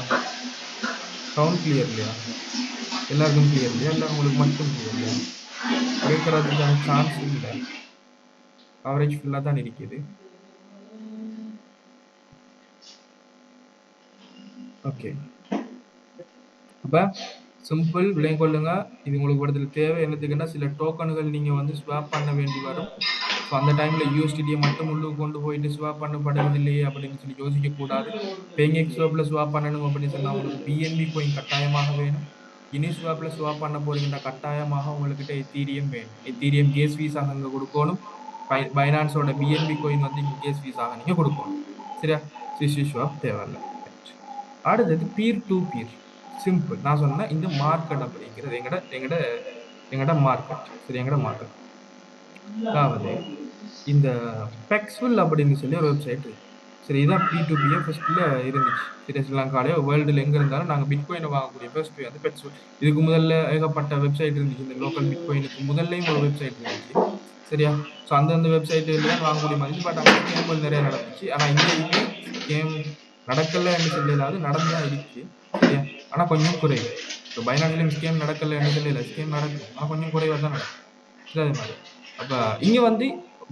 சவுண்ட் கிளியர் இல்லையா? எல்லாருக்கும் கிளியர் இல்லையா? இல்லை உங்களுக்கு மட்டும் கிளியர் இல்லையா? கேட்கறதுக்கான சான்ஸ் இல்லை. கவரேஜ் ஃபுல்லாக தான் இருக்குது. ஓகே, அப்போ சிம்பிள் விலை கொள்ளுங்க. இது உங்களுக்கு இடத்துல தேவை என்னதுக்குன்னா சில டோக்கனுகள் நீங்கள் வந்து ஸ்வாப் பண்ண வேண்டி வரும். ஸோ அந்த டைமில் யூஎஸ்டிடியை மட்டும் உள்ளுக்கு கொண்டு போயிட்டு ஸ்வாப் பண்ணப்படுவதில்லையே அப்படின்னு சொல்லி யோசிக்கக்கூடாது. பேங்க் ஸ்வாப்பில் ஸ்வாப் பண்ணணும் அப்படின்னு சொன்னால் உங்களுக்கு பிஎன்பி கோயின் கட்டாயமாக வேணும். யூனிஸ்வாப்பில் ஸ்வாப் பண்ண போறீங்கன்னா கட்டாயமாக உங்கள்கிட்ட எத்தீரியம் வேணும். எத்தீரியம் கேஸ் ஃபீஸாக அங்கே கொடுக்கணும். பைனான்ஸோட பிஎன்பி கோயின் வந்து இங்கே கேஸ் ஃபீஸாக நீங்கள் கொடுக்கணும். சரியா? ஸ்விஸ் ஸ்வாப் தேவையில்லை. அடுத்தது பீர் டு பீர். சிம்பிள். நான் சொன்னேன் இந்த மார்க்கெட் அப்படிங்கிறது எங்கட மார்க்கெட். சரி, எங்கட மார்க்கெட். அதாவது இந்த பெக்ஸ்வில் அப்படின்னு சொல்லி ஒரு வெப்சைட் இருக்கு. சரி, இதான் P2P ஃபர்ஸ்ட்ல இருந்துச்சு. சரி, ஸ்ரீலங்காலே வேர்ல்டுல எங்க இருந்தாலும் நாங்கள் பிட்காயினை வாங்கக்கூடிய ஃபர்ஸ்ட் வே வந்து பெக்ஸ்வில். இதுக்கு முதல்ல ஏகப்பட்ட வெப்சைட் இருந்துச்சு. இந்த லோக்கல் பிட்காயினுக்கு முதல்லையும் ஒரு வெப்சைட் இருந்துச்சு. சரியா? ஸோ அந்தந்த வெப்சைட்ல வாங்கக்கூடிய மாதிரி. பட் அங்கே கேம்கள் நிறைய நடந்துச்சு. ஆனால் இங்கே கேம் நடக்கல என்று சொல்லலாது, நடந்தா இருக்கு. சரியா? ஆனால் கொஞ்சம் குறைவு. இப்போ பைனான்ஸ்லையும் ஸ்கேம் நடக்கல என்று சொல்லல, ஸ்கேம் நடக்கும். ஆனால் கொஞ்சம் குறைவாக தான் நடக்கும். சரி, அதே மாதிரி அப்போ இங்கே வந்து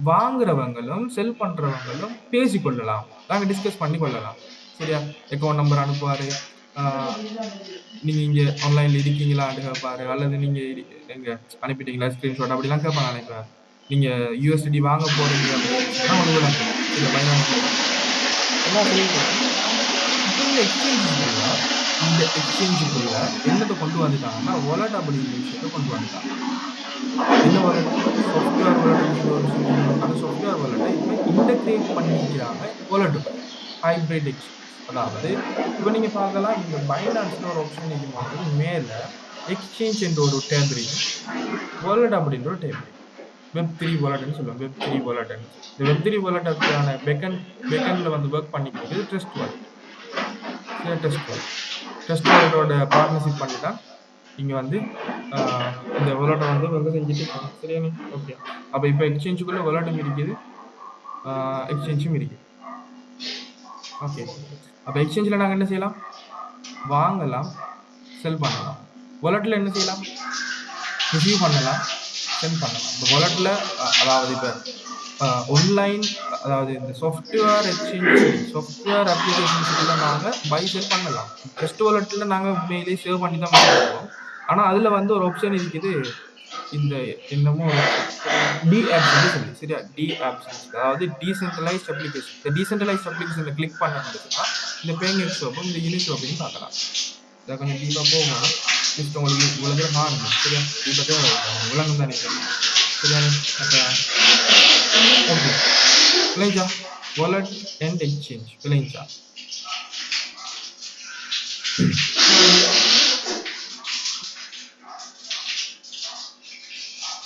வாங்குறவங்களும் செல் பண்றவங்களும் பேசிக்கொள்ளலாம், நாங்க டிஸ்கஸ் பண்ணி கொள்ளலாம். சரியா? அக்கௌண்ட் நம்பர் அனுப்புவாரு, நீங்க இங்க ஆன்லைன்ல இருக்கீங்களான்னு கேட்பாரு, அல்லது நீங்க எங்க அனுப்பிட்டீங்களா ஸ்கிரீன்ஷாட் அப்படிலாம் கேட்பாங்க. நினைப்பாரு நீங்க யூஎஸ்டி வாங்க போறீங்க அப்படின்னா உங்களுக்கு சில பைனான்ஸ்ல இந்த எக்ஸ்சேஞ்சுக்குள்ள என்னத்தை கொண்டு வந்துட்டாங்கன்னா வாலெட் அப்படிங்கிற விஷயத்தை கொண்டு வந்துட்டாங்க. என்ன வாலெட்? Software wallet. அந்த சாஃப்ட்வேர் வாலெட்டை இப்போ இன்டகிரேட் பண்ணிக்கிறாங்க வாலெட்டுக்கு. Hybrid exchange. அதாவது இப்போ நீங்க பார்க்கலாம், இந்த பைனான்ஸ்ல ஒரு ஆப்ஷன் இருக்கும்போது மேல எக்ஸ்சேஞ்ச் என்ற ஒரு டேப் இருக்கு, வாலெட் அப்படின்ற ஒரு டேப் இருக்கு. வெப்3 வாலெட்னு சொல்லுவாங்க. வெப்3 வாலெட். இந்த வெப்3 வாலெட்டுக்கான பேக்கெண்ட்ல வந்து ஒர்க் பண்ணிக்கிறது ட்ரஸ்ட் வாலெட். ட்ரஸ்ட் வாலெட்டோட பார்ட்னர்ஷிப் பண்ணி தான் இங்கே வந்து இந்த வாலெட்டை வந்து வந்து செஞ்சுட்டு இருக்காங்க. சரியானே? ஓகே. அப்போ இப்போ எக்ஸ்சேஞ்சுக்குள்ள வாலெட்டும் இருக்குது, எக்ஸ்சேஞ்சும் இருக்குது. ஓகே. அப்போ எக்ஸ்சேஞ்சில் நாங்கள் என்ன செய்யலாம்? வாங்கலாம், செல் பண்ணலாம். வாலெட்டில் என்ன செய்யலாம்? ரிசீவ் பண்ணலாம், சென்ட் பண்ணலாம். இப்போ வாலெட்டில் அதாவது இப்போ ஆன்லைன், அதாவது இந்த சாஃப்ட்வேர் எக்ஸ்சேஞ்ச், சாஃப்ட்வேர் அப்ளிகேஷன்ஸுக்குள்ள நாங்கள் பை செல் பண்ணலாம். ட்ரஸ்ட் வாலெட்டில் நாங்கள் உண்மையிலேயே சேவ் பண்ணி தான் பண்ணுவோம். ஆனால் அதில் வந்து ஒரு ஆப்ஷன் இருக்குது, இந்த என்னமோ டி ஆப்ஷன் சொல்லி. சரியா? டி ஆப்ஷன், அதாவது டீசென்ட்ரலைஸ்ட் அப்ளிகேஷன். இந்த டீசென்ட்ரலைஸ்ட் அப்ளிகேஷனை கிளிக் பண்ணணும்னா இந்த பேங்கிங் ஷாப்பும் இந்த யூனிஷாப்பையும் பார்க்கலாம். இதை கொஞ்சம் டீப்பாக போகணும். ஜஸ்ட் உங்களுக்கு இவ்வளோ தூரம் காணும். சரியா? டீப்பாக விளங்கும் தானே? சரியா? ஓகே. விளைஞ்சா வாலெட் அண்ட் எக்ஸ்சேஞ்ச் விளைஞ்சா.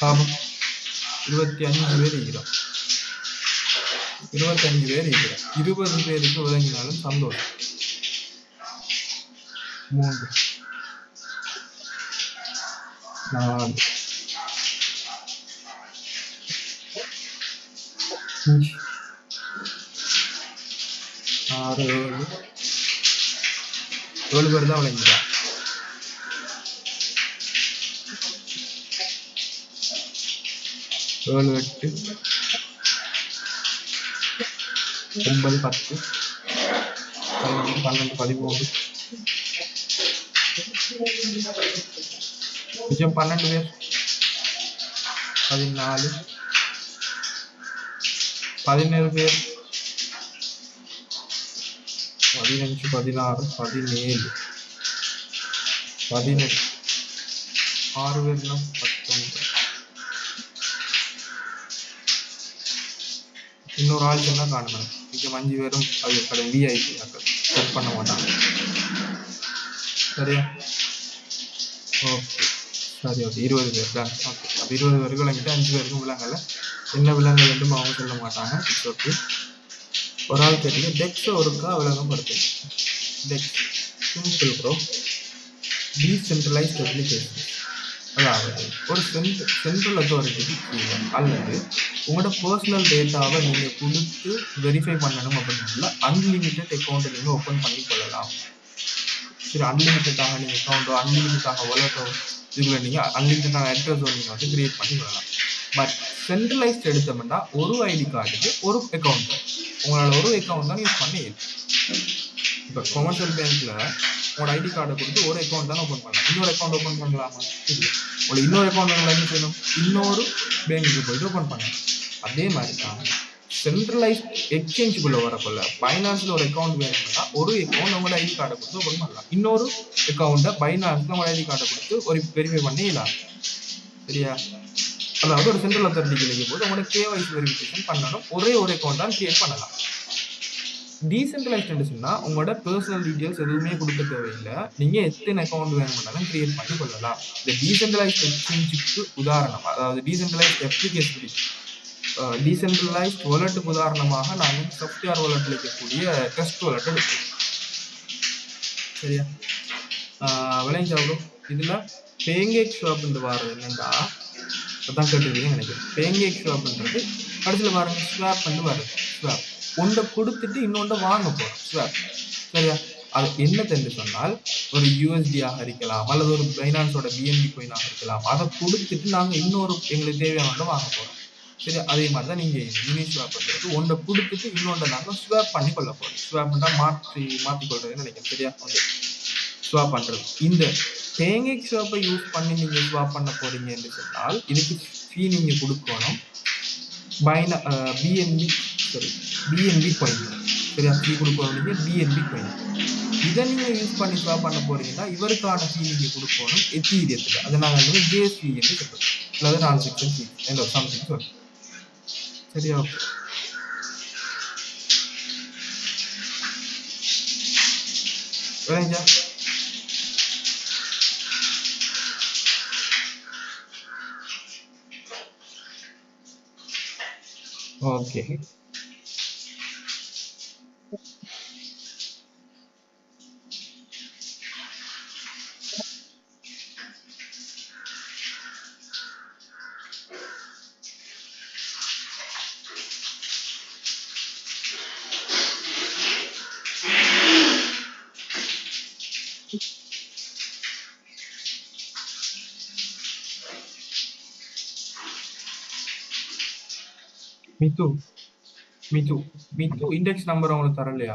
பாபம் 25 பேர் இருக்கிறோம். 25 பேர் இருக்கிறோம். 20 பேருக்கு விளங்கினாலும் சந்தோஷம். 3 4 5 6 7 பேர் தான் விளங்கிட்டா. 7 8 9 10 11 12 13 மிச்சம் 12 பேர் 14 17 பேர் 15 16 17 18 6 பேர் 19. இன்னொரு ஆள் சொன்னா காணணும். மிச்சம் 5 பேரும் அது கடை விஐபி செக் பண்ண மாட்டாங்க. சரியா? ஓகே. சரி, ஓகே. 20 பேர் தான். ஓகே. அப்போ 20 பேருக்கு விளங்கிட்டு 5 பேருக்கும் விலங்கலை. என்ன விலங்கல் என்றும் அவங்க சொல்ல மாட்டாங்க. It's okay. ஒரு ஆள் கேட்டீங்க டெக்ஸை ஒருக்கா விளங்கப்படுத்து. டெக்ஸ் சிம்பிள் ப்ரோ, டீசென்ட்ரலைஸ்ட் அப்ளிகேஷன். அதாவது ஒரு சென்ட்ரல் அத்தாரிட்டிக்கு கீழே அல்லது உங்களோட பர்சனல் டேட்டாவை நீங்கள் கொடுத்து வெரிஃபை பண்ணணும் அப்படின்னா அன்லிமிட்டட் அக்கௌண்ட்டை நீங்கள் ஓப்பன் பண்ணி கொள்ளலாம். சரி, அன்லிமிட்டடாக நீங்கள் அக்கௌண்ட்டோ அன்லிமிட்டடாக வாலெட்டோ இதுக்குள்ள நீங்கள் அன்லிமிட்டடான அட்ரஸோ நீங்கள் வந்து கிரியேட் பண்ணி கொள்ளலாம். பட் சென்ட்ரலைஸ்ட் எடுத்தோம்னா ஒரு ஐடி கார்டுக்கு ஒரு அக்கௌண்ட் தான். உங்களால் ஒரு அக்கௌண்ட் தான் யூஸ் பண்ணி. இப்போ கொமர்ஷியல் பேங்க்ல உங்களோட ஐடி கார்டை கொடுத்து ஒரு அக்கௌண்ட் தானே ஓப்பன் பண்ணலாம். இன்னொரு அக்கௌண்ட் ஓப்பன் பண்ணலாமா? இல்லை. உங்களுக்கு இன்னொரு அக்கௌண்ட் உங்களை என்ன செய்யணும்? இன்னொரு பேங்க்குக்கு போயிட்டு ஓப்பன் பண்ணலாம். அதே மாதிரி தான் சென்ட்ரலைஸ்ட் எக்ஸ்சேஞ்சுக்குள்ள வரக்குள்ள பைனான்ஸ்ல ஒரு அக்கௌண்ட் வேணும்னா ஒரு அக்கௌண்ட் உங்களோட ஐடி கார்டை கொடுத்து ஓப்பன் பண்ணலாம். இன்னொரு அக்கௌண்ட்டை பைனான்ஸ்ல உங்களோட ஐடி கார்டை கொடுத்து ஒரு வெரிஃபை பண்ணிடலாம். சரியா? அதாவது ஒரு சென்ட்ரல் அத்தாரிட்டிக்கு இணைக்கும் போது உங்களோட கேஒய்சி வெரிஃபிகேஷன் பண்ணணும். ஒரே ஒரு அக்கௌண்ட் தான் கிரியேட் பண்ணலாம். டீசென்ட்ரலைஸ்ட் சொன்னா உங்களோட பர்சனல் டீடைல்ஸ் எதுவுமே கொடுக்க தேவையில்லை. நீங்க எத்தனை அக்கௌண்ட் வேணும்னாலும் கிரியேட் பண்ணி கொள்ளலாம். இந்த டீசென்ட்ரலைஸ்ட் எக்ஸ்சேஞ்சுக்கு உதாரணம், அதாவது டீசென்ட்ரலைஸ்ட் அப்ளிகேஷன், டீசென்ட்ரலைஸ்ட் வாலெட்டுக்கு உதாரணமாக நாங்கள் சாஃப்ட்வேர் வாலெட்ல இருக்கக்கூடிய ட்ரஸ்ட் வாலெட் எடுப்போம். சரியா? விளைஞ்சாலும் இதுல பேங்கேக் ஷாப் வாரது என்னன்னா அதான் கேட்டுருக்கீங்கன்னு நினைக்கிறேன். பேங்கேக் ஷாப்ன்றது கடைசியில் பாருங்க ஸ்வாப் பண்ணி வருது. ஸ்வாப் ஒன்றை கொடுத்துட்டு இன்னொன்றை வாங்க போறோம். ஸ்வாப். சரியா? அது என்ன தெரிஞ்சு சொன்னால் ஒரு யூஎஸ்டியாக இருக்கலாம் அல்லது ஒரு பைனான்ஸோட பிஎன்பி கோயினாக இருக்கலாம். அதை கொடுத்துட்டு நாங்கள் இன்னொரு எங்களுக்கு தேவையான வாங்க போறோம். சரி, அதே மாதிரி தான் நீங்க யூனிஸ்வாப் பண்றது ஒன்றை கொடுத்துட்டு இன்னொன்றை நாங்கள் ஸ்வாப் பண்ணி கொள்ள போறோம். ஸ்வாப்னா மாற்றி கொள்றதுன்னு நினைக்கிறேன். சரியா? ஓகே. ஸ்வாப் பண்றது. இந்த பேங்கேக் ஷாப்பை யூஸ் பண்ணி நீங்க ஸ்வாப் பண்ண போறீங்க என்று சொன்னால் இதுக்கு ஃபீ நீங்க கொடுக்கணும். BNB point. சரியா? ஃபீ கொடுக்கணும். நீங்க பிஎன்பி பாயிண்ட் இதை நீங்க யூஸ் பண்ணி ஸ்வாப் பண்ண போறீங்கன்னா இவருக்கான ஃபீ நீங்க கொடுக்கணும் எத்தீரியத்துல. அதை நாங்கள் வந்து ஜேஎஸ்பி என்று சொல்றோம். அதாவது டிரான்சாக்ஷன் ஃபீ என்ன சம்திங் சொல்றோம். சரியா? வேலைஞ்சா ஓகே. மித்து இண்டெக்ஸ் நம்பர் உங்களுக்கு தரலையா?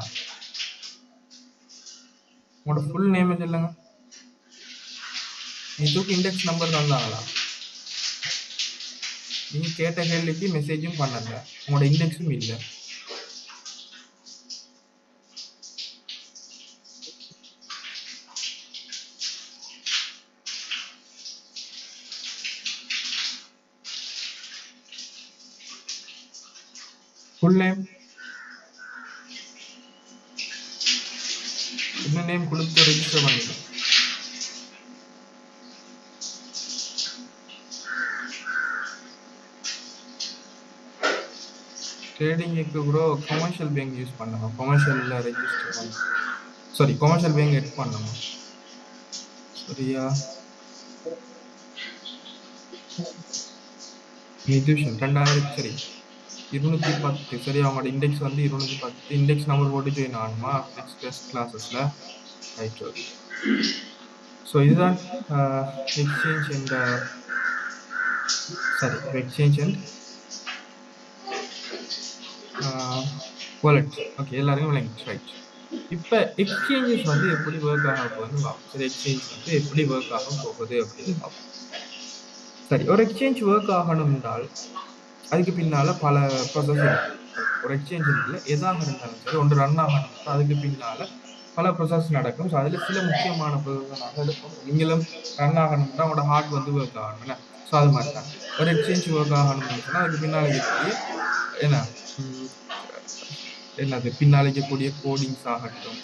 உங்களோட ஃபுல் நேம் சொல்லுங்க. மித்துக்கு இண்டெக்ஸ் நம்பர் தந்தாங்களா? நீங்க கேட்ட கேள்விக்கு மெசேஜும் பண்ணல, உங்களோட இண்டெக்ஸும் இல்லை. ஃபுல் நேம் கொடுத்து ரெஜிஸ்டர் பண்ணிடுங்க. ட்ரேடிங்க்கு கூட கமர்ஷியல் பேங்க் யூஸ் பண்ணணும். கமர்ஷியல்ல ரெஜிஸ்டர் பண்ணணும். சாரி, கமர்ஷியல் பேங்க் எட் பண்ணணும். சரியா? மிதுஷன் 2000. சரி, 210. சரி, அவங்களோட இண்டெக்ஸ் வந்து 210. இண்டெக்ஸ் நம்பர் போட்டு ஜாயின் ஆகணுமா நெக்ஸ்ட் கிளாஸஸ்ல? ரைட். ஸோ இதுதான் எக்ஸ்சேஞ்ச் அண்ட் வாலெட். ஓகே, எல்லாருக்கும் விளங்கிச்சு. ரைட். இப்போ எக்ஸ்சேஞ்சஸ் வந்து எப்படி ஒர்க் ஆக போகுதுன்னு பார்ப்போம். சரி, எக்ஸ்சேஞ்ச் வந்து எப்படி ஒர்க் ஆக போகுது அப்படின்னு பார்ப்போம். சரி, ஒரு எக்ஸ்சேஞ்ச் ஒர்க் ஆகணும் என்றால் அதுக்கு பின்னால பல ப்ராசஸ் இருக்கு. ஒரு எக்ஸ்சேஞ்சில் எதாக இருந்தாலும் சரி ஒன்று ரன் ஆகணும், அதுக்கு பின்னால பல ப்ராசஸ் நடக்கும். ஸோ அதில் சில முக்கியமான ப்ராசஸ் இருக்கும். நீங்களும் ரன் ஆகணும்னா உங்களோட ஹார்ட் வந்து ஒர்க் ஆகணும்ல. ஸோ அது மாதிரி தான் ஒரு எக்ஸ்சேஞ்ச் ஒர்க் ஆகணும்னு சொன்னால் அதுக்கு பின்னால் இருக்கக்கூடிய என்னது பின்னால் இருக்கக்கூடிய கோடிங்ஸ் ஆகட்டும்,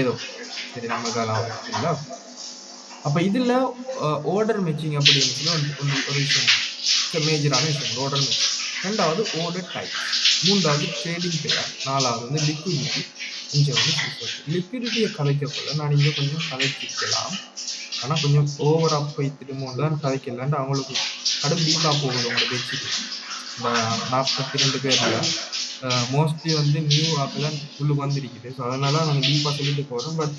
ஏதோ சரி நமக்கெல்லாம் சரிங்களா. அப்போ இதில் ஆர்டர் மேட்சிங் அப்படின்னு சொல்லி ஒரு விஷயம், மேஜரான விஷயம் ஆர்டர் மேட்சிங். ரெண்டாவது ஆர்டர் டைப், மூன்றாவது ட்ரேடிங் பேர், நாலாவது வந்து லிக்விடிட்டி, அஞ்சாவது லிக்விடிட்டியை கதைக்கக்குள்ள நான் இங்கே கொஞ்சம் கதைக்கலாம். ஆனால் கொஞ்சம் ஓவராக போய் திரும்பவும் தான் கதைக்கலான்ட்டு அவங்களுக்கு கடும் டீப்பாக போகுது. அவங்களோட பேச்சுக்கு இந்த 42 பேரில் மோஸ்ட்லி வந்து நியூ ஆப்பில் உள்ளுக்கு வந்துருக்குது. ஸோ அதனால நாங்கள் டீப்பாக சொல்லிட்டு போகிறோம். பட்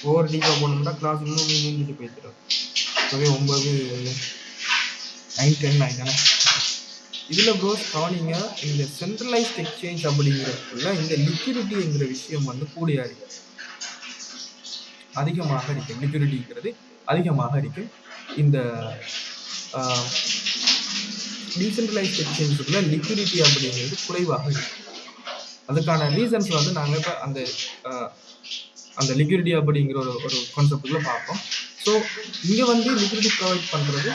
ஓவர் டீப்பாக போனோம்னா கிளாஸ் இன்னும் நீங்கிட்டு போய்த்துடும். இப்போவே 9 910 இதுல ப்ரோஸ் கவனிங்க, இந்த சென்ட்ரலைஸ்ட் எக்ஸ்சேஞ்ச் அப்படிங்கிறதுக்குள்ள இந்த லிக்விடிட்டிங்கிற விஷயம் வந்து கூடியா இருக்கு, அதிகமாக இருக்கும். லிக்விடிட்டிங்கிறது அதிகமாக இருக்கும். இந்த டீசென்ட்ரலைஸ்ட் எக்ஸ்சேஞ்சுக்குள்ள லிக்விடிட்டி அப்படிங்கிறது குறைவாக இருக்கு. அதுக்கான ரீசன்ஸ் வந்து நாங்க இப்ப அந்த லிக்விடிட்டி அப்படிங்கிற ஒரு கான்செப்டுக்குள்ள பார்ப்போம். ஸோ இங்க வந்து லிக்விடிட்டி ப்ரொவைட் பண்றது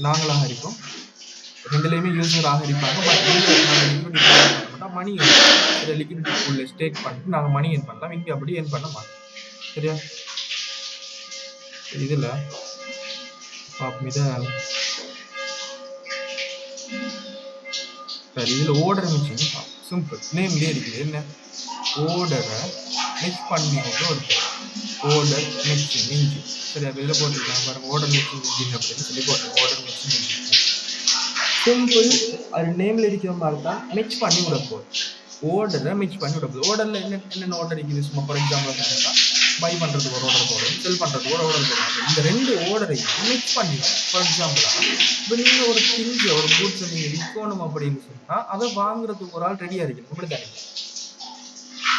நாங்களாக இருக்கோம், ரெண்டுலையுமே யூசராக இருப்பாங்க. பட் நாங்கள் லிக்விடிட்டி ப்ரொவைட் பண்ண மாட்டோம், மணி லிக்விடிட்டி உள்ள ஸ்டேக் பண்ணிட்டு நாங்கள் மணி ஏர்ன் பண்ணலாம். இங்கே அப்படி ஏர்ன் பண்ண மாட்டோம். சரியா? இதுல இதுல ஓர்டர் மிக்சிங் சிம்பிள் நேம்லயே இருக்குது. என்ன ஓர்டரை மிக்ஸ் பண்ணி இருக்கு, ஓர்டர் மிக்சிங் இன்ஜின். சரி, அப்போ இதில் போட்டுருக்காங்க பாருங்க, ஓர்டர் மிக்சிங் இன்ஜின் அப்படின்னு சொல்லி போட்டுருக்கோம். ஓர்டர் மிக்சிங் இன்ஜின் சிம்பிள், அது நேம்ல இருக்கிற மாதிரி தான் மிக்ஸ் பண்ணி விட போகுது. ஓர்டரை மிக்ஸ் பண்ணி விட போகுது. ஓர்டர்ல என்னென்ன ஓர்டர் இருக்குது? சும்மா ஃபார் எக்ஸாம்பிள் பை பண்றதுக்கு ஒரு ஆர்டர் போடுறோம், செல் பண்றதுக்கு ஒரு ஆர்டர் போடுறோம். இந்த ரெண்டு ஆர்டரையும் மிக்ஸ் பண்ணி, ஃபார் எக்ஸாம்பிளா இப்போ நீங்க ஒரு திங்ஸ் ஒரு கூட்ஸை நீங்க விற்கணும் அப்படின்னு சொன்னா அதை வாங்குறதுக்கு ஒரு ஆள் ரெடியா இருக்கு. இப்படித்தானே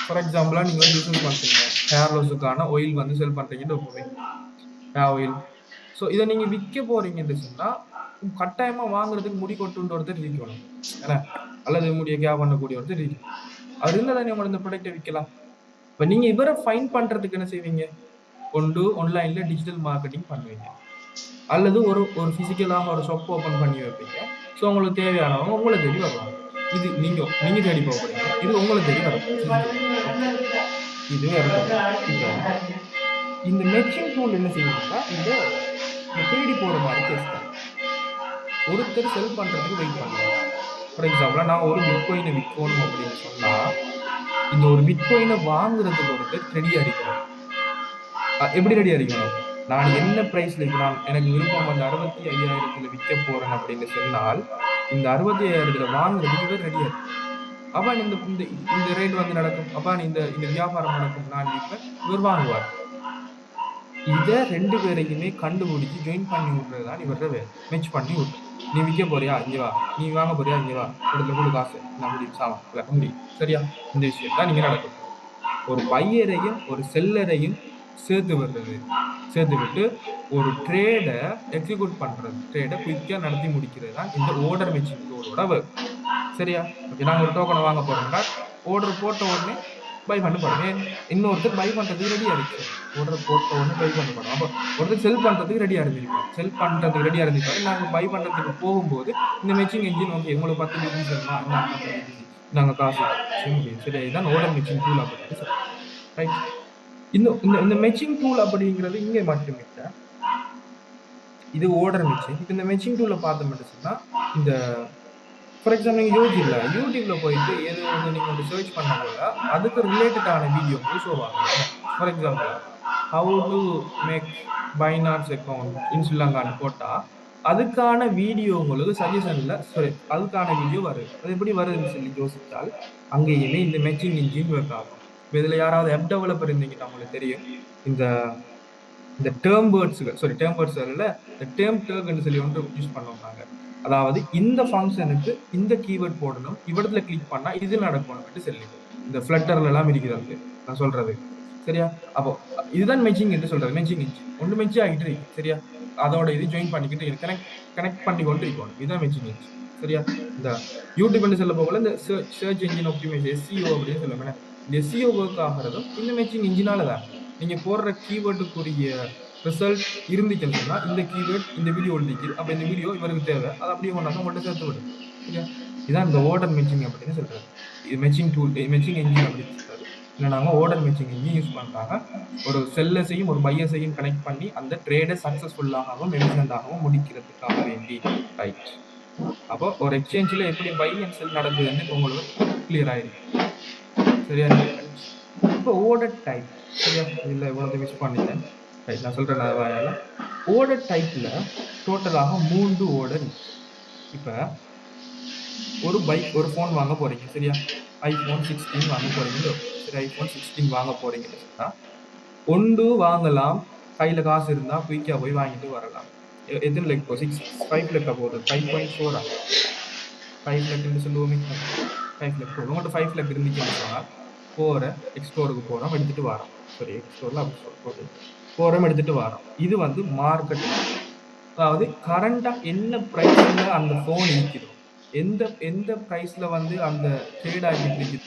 ஃபார் எக்ஸாம்பிளா நீங்க வந்து பிசினஸ் பண்றீங்க, ஹேர் லாஸுக்கான ஆயில் வந்து செல் பண்றீங்கன்னு வைப்போமே, ஹேர் ஆயில். ஸோ இதை நீங்க விற்க போறீங்கன்னு சொன்னா கட்டாயமா வாங்குறதுக்கு முடி கொட்டுன்ற ஒருத்தர் இருக்கணும், ஏன்னா அல்லது முடிய கேப் பண்ணக்கூடிய ஒருத்தர் இருக்கு. அவர் இருந்தால் தானே உங்களோட இந்த ப்ராடக்டை விற்கலாம். இப்போ நீங்க இவரை ஃபைன் பண்றதுக்கு என்ன செய்வீங்க? ஒன்று ஆன்லைன்ல டிஜிட்டல் மார்க்கெட்டிங் பண்ணுவீங்க, அல்லது ஒரு பிசிக்கலாக ஒரு ஷாப் ஓப்பன் பண்ணி வைப்பீங்க. ஸோ உங்களுக்கு தேவையானவங்க உங்களை தேடி வருவாங்க. இது நீங்க தேடி போக போறீங்க, இது உங்களை தேடி வரும். இது இப்போ இந்த மேட்சிங் டூல் என்ன செய்யணும்னா இந்த தேடி போற மாதிரி பேசுறாங்க. ஒருத்தர் செல் பண்றதுக்கு வெயிட் பண்ணுவாங்க. ஃபார் எக்ஸாம்பிளா நான் ஒரு பிட்காயினை விற்கணும் அப்படின்னு சொன்னா இந்த ஒரு பிட்காயினை வாங்குறதுக்கு ஒருத்தர் ரெடியா இருக்கணும். எப்படி ரெடியா இருக்கணும்? நான் என்ன பிரைஸ்ல எனக்கு விருப்பம் அந்த 65,000 விற்க போறேன் அப்படின்னு சொன்னால் இந்த 65,000 வாங்குறதுக்கு இவர் ரெடியா இருக்கு. அப்ப இந்த ரேட் வந்து நடக்கும், அப்ப இந்த வியாபாரம் நடக்கும், நான் விற்பேன், இவர் வாங்குவார். இதை ரெண்டு பேரையுமே கண்டுபிடிச்சு ஜாயின் பண்ணி விடுறதுதான் இவர வேலை. மேட்ச் பண்ணி விட்டு, நீ விற்க போறியா இங்க வா, நீ வாங்க போறியா இங்க வா, இடத்துல கூட காசு நான் முடியும் சாமா முடியும். சரியா? இந்த விஷயம் தான் நீங்க நடக்கும். ஒரு பையரையும் ஒரு செல்லரையும் சேர்த்து விட்டு ஒரு ட்ரேடை எக்ஸிக்யூட் பண்றது, ட்ரேடை குயிக்கா நடத்தி முடிக்கிறது தான் இந்த ஆர்டர் மேட்சிங் டூலோட ஒர்க். சரியா? ஓகே, நாங்கள் ஒரு டோக்கனை வாங்க போறோம்னா ஆர்டர் போட்ட உடனே பை பண்ண போறோம். இன்னொருத்தர் பை பண்றதுக்கு ரெடியா இருக்கு, ஆர்டர் போட்ட உடனே பை பண்ண போறோம். அப்போ ஒருத்தர் செல் பண்றதுக்கு ரெடியா இருந்திருப்பாரு. நாங்கள் பை பண்றதுக்கு போகும்போது இந்த மேட்சிங் என்ஜின் ஓகே உங்களுக்கு 10 மில்லியன் சொல்லலாம், நாங்கள் காசு முடியும். சரியா? இதுதான் ஆர்டர் மேட்சிங் டூல் அப்படின்னு சொல்றோம். ரைட்? இந்த மேட்சிங் டூல் அப்படிங்கிறது இங்கே மட்டும் இல்லை, இது ஆர்டர் மேட்சிங். இப்போ இந்த மேட்சிங் டூல பார்த்தோம்னு சொன்னா இந்த ஃபார் எக்ஸாம்பிள் நீங்கள் யூடியூப்ல போயிட்டு ஏதோ வந்து நீங்கள் வந்து சர்ச் பண்ண போல அதுக்கு ரிலேட்டடான வீடியோ வந்து ஷோ ஆகும். For example how to make Binance account in ஸ்ரீலங்கான்னு போட்டால் அதுக்கான வீடியோ உங்களுக்கு சஜஷன்ல அதுக்கான வீடியோ வருது. அது எப்படி வருதுன்னு சொல்லி யோசித்தால் அங்கேயுமே இந்த மேட்சிங் இன்ஜின் ஒர்க் ஆகும். இப்போ இதில் யாராவது வெப் டெவலப்பர் இருந்தீங்கன்னா உங்களுக்கு தெரியும், இந்த டேர்ம் வேர்ட்ஸ்ல இந்த டேர்ம் டேர்க்னு சொல்லி ஒன்று யூஸ் பண்ணுவாங்க. அதாவது இந்த ஃபங்க்ஷனுக்கு இந்த கீவேர்ட் போடணும், இவடத்துல கிளிக் பண்ணா இது நடக்கணும்னு சொல்லி இந்த ஃப்ளட்டர்ல எல்லாம் இருக்கிறது நான் சொல்றது. சரியா? அப்போ இதுதான் மேட்சிங் என்று சொல்றது. மேட்சிங் இன்ஜின் ஒன்று மேட்ச் ஆகிட்டு இருக்கு. சரியா? அதோட இது ஜாயின் பண்ணிக்கிட்டு கனெக்ட் பண்ணி கொண்டு இருக்கணும். இதுதான் மேட்சிங் இன்ஜின். சரியா? இந்த யூடியூப் சொல்ல போகல இந்த சர்ச் இன்ஜின் ஆப்டிமைசேஷன் SEO அப்படின்னு சொல்லுவேன். இந்த SEO ஒர்க் ஆகிறதும் இந்த மேட்சிங் இன்ஜினால தான். நீங்க போடுற கீவேர்டுக்குரிய ரிசல்ட் இருந்துச்சுன்னு சொன்னா இந்த கீவேர்ட் இந்த வீடியோ இருக்குது, அப்ப இந்த வீடியோ இவருக்கு தேவை, அதை அப்படியே கொண்டாந்து உங்கள்கிட்ட சேர்த்து விடும். சரியா? இதான் இந்த ஆர்டர் மேட்சிங் அப்படின்னு சொல்றது. இது மேட்சிங் டூல், மேட்சிங் இன்ஜின் அப்படின்னு சொல்றது. என்னன்னா ஆர்டர் மேட்சிங் இன்ஜின் யூஸ் பண்றாங்க. ஒரு செல்லர்ஸையும் ஒரு பையர்ஸையும் கனெக்ட் பண்ணி அந்த ட்ரேடை சக்சஸ்ஃபுல்லாகவும் எஃபிஷியண்டாகவும் முடிக்கிறதுக்காக வேண்டி. ரைட்? அப்போ ஒரு எக்ஸ்சேஞ்சில் எப்படி பை அண்ட் செல் நடக்குதுன்னு உங்களுக்கு கிளியர் ஆயிருக்கு. சரியா? இப்போ ஆர்டர் டைப். சரியா? இல்லை இவ்வளவு மிஸ் பண்ணிட்டேன். ரைட், நான் சொல்றேன். ஆர்டர் டைப்ல டோட்டலாக 3 ஆர்டர். இப்ப ஒரு ஃபோன் வாங்க போறீங்க. சரியா? iPhone 16 வாங்க போறீங்க. சரி, iPhone 16 வாங்க போறீங்கன்னு சொன்னா ஒன்று வாங்கலாம், கையில காசு இருந்தா குயிக்கா போய் வாங்கிட்டு வரலாம். எத்தனை லேக் போ 6 5 லேக்கா போகுது 5.4 5 லேக்னு சொல்லுவோமே 5 லேக் போதும். உங்கள்கிட்ட 5 லேக் இருந்துச்சுன்னு சொன்னால் போகிற எக்ஸ்டோருக்கு போகிறோம் எடுத்துட்டு வரோம். சாரி எக்ஸ்டோரில் அப் ஸ்டோர் போகுது போகிறோம் எடுத்துட்டு வரோம். இது வந்து மார்க்கெட். அதாவது கரண்டா என்ன ப்ரைஸ்ல அந்த ஃபோன் இருக்குதோ, எந்த எந்த ப்ரைஸ்ல வந்து அந்த ட்ரேட் ஆகிட்டு இருக்குது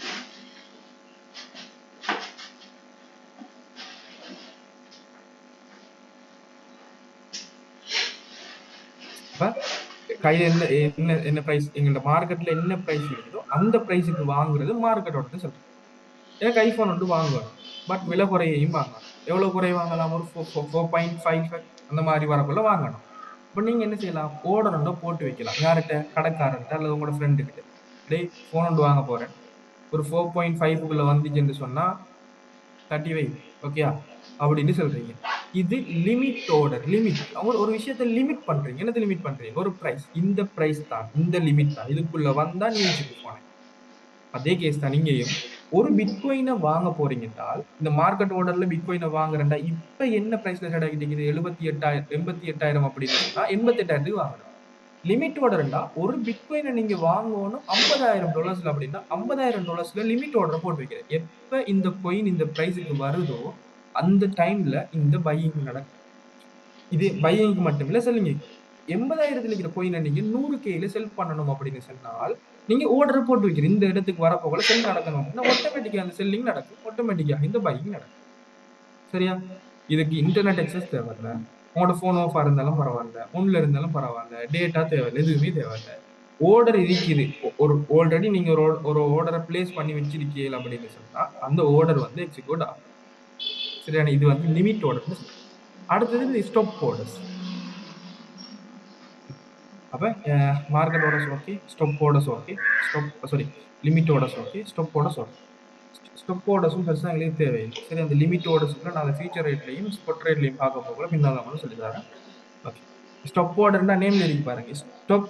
அப்ப கையில என்ன என்ன என்ன ப்ரைஸ் எங்களோட மார்க்கெட்ல என்ன ப்ரைஸ் இருக்குதோ அந்த ப்ரைஸுக்கு வாங்குறது மார்க்கெட்டோட சொல்றேன். எனக்கு ஐஃபோன் வந்து வாங்கணும், பட் விலை குறையையும் வாங்கணும். எவ்வளவு குறை வாங்கலாம்? ஒரு 4.55 அந்த மாதிரி வரக்குள்ள வாங்கணும். இப்போ நீங்க என்ன செய்யலாம்? ஆர்டர் ஒன்று போட்டு வைக்கலாம். யார்கிட்ட? கடைக்காரர்கிட்ட அல்லது உங்களோட ஃப்ரெண்டு கிட்ட. டேய் ஃபோன் ஒன்று வாங்க போறேன், ஒரு 4.5க்குள்ள வந்துச்சுன்னு சொன்னா 30 வை, ஓகேயா அப்படின்னு சொல்றீங்க. இது லிமிட் ஆர்டர். லிமிட் ஒரு விஷயத்தை லிமிட் பண்றீங்க. என்னது லிமிட் பண்றீங்க? ஒரு பிரைஸ், இந்த பிரைஸ் தான், இந்த லிமிட் தான், இதுக்குள்ள வந்தா நீ வச்சுட்டு போனேன். அதே கேஸ் தான் நீங்க ஒரு பிட்காயினை வாங்க போறீங்கன்றால், இந்த மார்க்கெட் ஆர்டர்ல பிட்காயினை வாங்குறேன்டா இப்ப என்ன பிரைஸ்ல ட்ரேட் ஆகிட்டு இருக்குது? 88,000 அப்படின்னு சொன்னா 88,000 வாங்கணும். லிமிட் ஆர்டர்ண்டா ஒரு பிட்காயினை நீங்க வாங்கணும் $50,000 அப்படின்னா $50,000 லிமிட் ஆர்டர் போட்டு வைக்கிறேன். எப்ப இந்த கோயின் இந்த பிரைஸுக்கு வருதோ அந்த டைம்ல இந்த பையிங் நடக்கும். இது பையிங்க்கு மட்டும் இல்ல, செல்லிங். 80,000 இருக்கிற கோயினை நீங்க 100K செல் பண்ணணும் அப்படின்னு சொன்னால் நீங்க ஆர்டர் போட்டு வைக்கிறீங்க. இந்த இடத்துக்கு வரப்போகல செல் நடக்கணும் அப்படின்னா ஆட்டோமேட்டிக்கா அந்த செல்லிங் நடக்கும், ஆட்டோமேட்டிக்கா இந்த பையிங் நடக்கும். சரியா? இதுக்கு இன்டர்நெட் அக்சஸ் தேவையில்ல, உங்களோட ஃபோன் ஆஃபாக இருந்தாலும் பரவாயில்ல, ஒன்றில் இருந்தாலும் பரவாயில்ல, டேட்டா தேவையில்லை, எதுவுமே தேவையில்லை. ஆர்டர் இருக்குது. ஒரு ஆல்ரெடி நீங்க ஒரு ஆர்டரை பிளேஸ் பண்ணி வச்சிருக்கீங்க அப்படின்னு சொன்னா அந்த ஆர்டர் வந்து எக்ஸிக்யூட் ஆகும். சரியான? இது வந்து லிமிட் ஆர்டர். அடுத்தது இந்த ஸ்டாப் ஆர்டர்ஸ். அப்ப market orders okay, stop orders okay, limit orders okay, stop orders okay. Stop ஆர்டர்ஸும் பெருசாக எங்களுக்கு தேவையில்லை. சரி, அந்த லிமிட் ஆர்டர்ஸ்ல நான் ஃபியூச்சர் ரேட்லையும் ஸ்பாட் ரேட்லையும் பார்க்க போகல, பின்னாலும் சொல்லி தரேன். ஓகே, ஸ்டாப் ஆர்டர்னா நேம்ல இருக்கு பாருங்க, ஸ்டாப்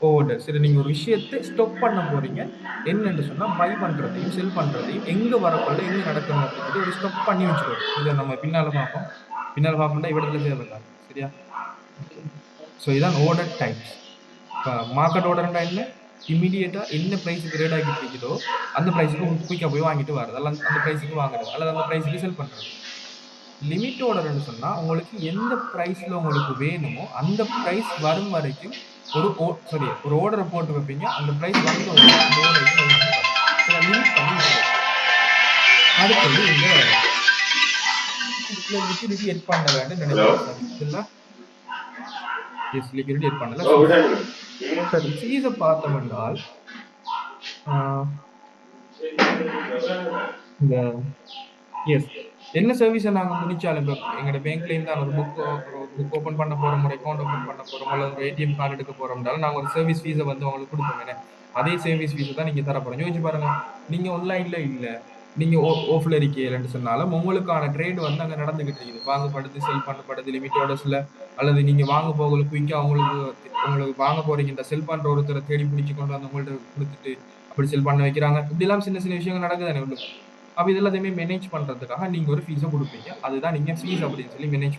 ஆர்டர். சரி, நீங்க ஒரு விஷயத்தை ஸ்டாப் பண்ண போறீங்க என்னன்னு சொன்னா பை பண்றதையும் செல் பண்றதையும் எங்க வரப்போல எங்க நடக்கணும் அப்படிங்கிறது ஒரு ஸ்டாப் பண்ணி வச்சுக்கணும். இதை நம்ம பின்னால பார்ப்போம்னா இவ்விடத்துல தேவையில்லை. சரியா? ஸோ இதான் ஆர்டர் டைப்ஸ். இப்போ மார்க்கெட் ஆர்டர்னா என்ன? இமீடியட்டா என்ன பிரைஸுக்கு ரேட் ஆகிட்டு இருக்குதோ அந்த பிரைஸுக்கு குயிக்காக போய் வாங்கிட்டு வரது, அல்ல அந்த பிரைஸுக்கு வாங்குறது, அல்லது அந்த பிரைஸுக்கு செல் பண்றது. லிமிட் ஆர்டர்னு சொன்னா உங்களுக்கு எந்த பிரைஸ்ல உங்களுக்கு வேணுமோ அந்த பிரைஸ் வரும் வரைக்கும் ஒரு ஆர்டரை போட்டு வைப்பீங்க. அந்த பிரைஸ் வந்து லிமிட் பண்ணி. அடுத்தது இந்த லிக்விடிட்டி எட் பண்ண வேண்டும் நினைக்கிறேன். லிக்விடிட்டி எட் பண்ணல. சரி, ஃபீஸை பார்த்தோம் என்றால் இந்த என்ன சர்வீஸை நாங்கள் முடிச்சாலும் இப்போ எங்களோட பேங்க்லேயும் தான் ஒரு புக் ஓப்பன் பண்ண போகிறோம், ஒரு அக்கௌண்ட் ஓப்பன் பண்ண போகிறோம், அல்லது ஒரு ஏடிஎம் கார்டு எடுக்க போகிறோம்னாலும் நாங்கள் ஒரு சர்வீஸ் ஃபீஸை வந்து அவங்களுக்கு கொடுப்போம். அதே சர்வீஸ் ஃபீஸை தான் நீங்கள் தர போகிறோம். யோசிச்சு பாருங்க, நீங்கள் ஆன்லைனில் இல்லை, நீங்கள் ஆஃப்ல இருக்கீங்கன்னு சொன்னாலும் உங்களுக்கான ட்ரேட் வந்து அங்கே நடந்துகிட்டு இருக்குது. வாங்கப்படுது, செல் பண்ணப்படுது லிமிட் ஆர்டர்ஸில், அல்லது நீங்கள் வாங்க போகல குயிக்காக உங்களுக்கு வாங்க போகிறீங்க இந்த செல் பண்ணுற ஒருத்தரை தேடி பிடிச்சி கொண்டு வந்து உங்கள்கிட்ட கொடுத்துட்டு அப்படி செல் பண்ண வைக்கிறாங்க. இப்படிலாம் சின்ன சின்ன விஷயங்கள் நடக்குதானே உங்களுக்கு. அப்போ இதெல்லாத்தையுமே மேனேஜ் பண்ணுறதுக்காக நீங்கள் ஒரு ஃபீஸை கொடுப்பீங்க. அதுதான் நீங்கள் ஃபீஸ் அப்படின்னு சொல்லி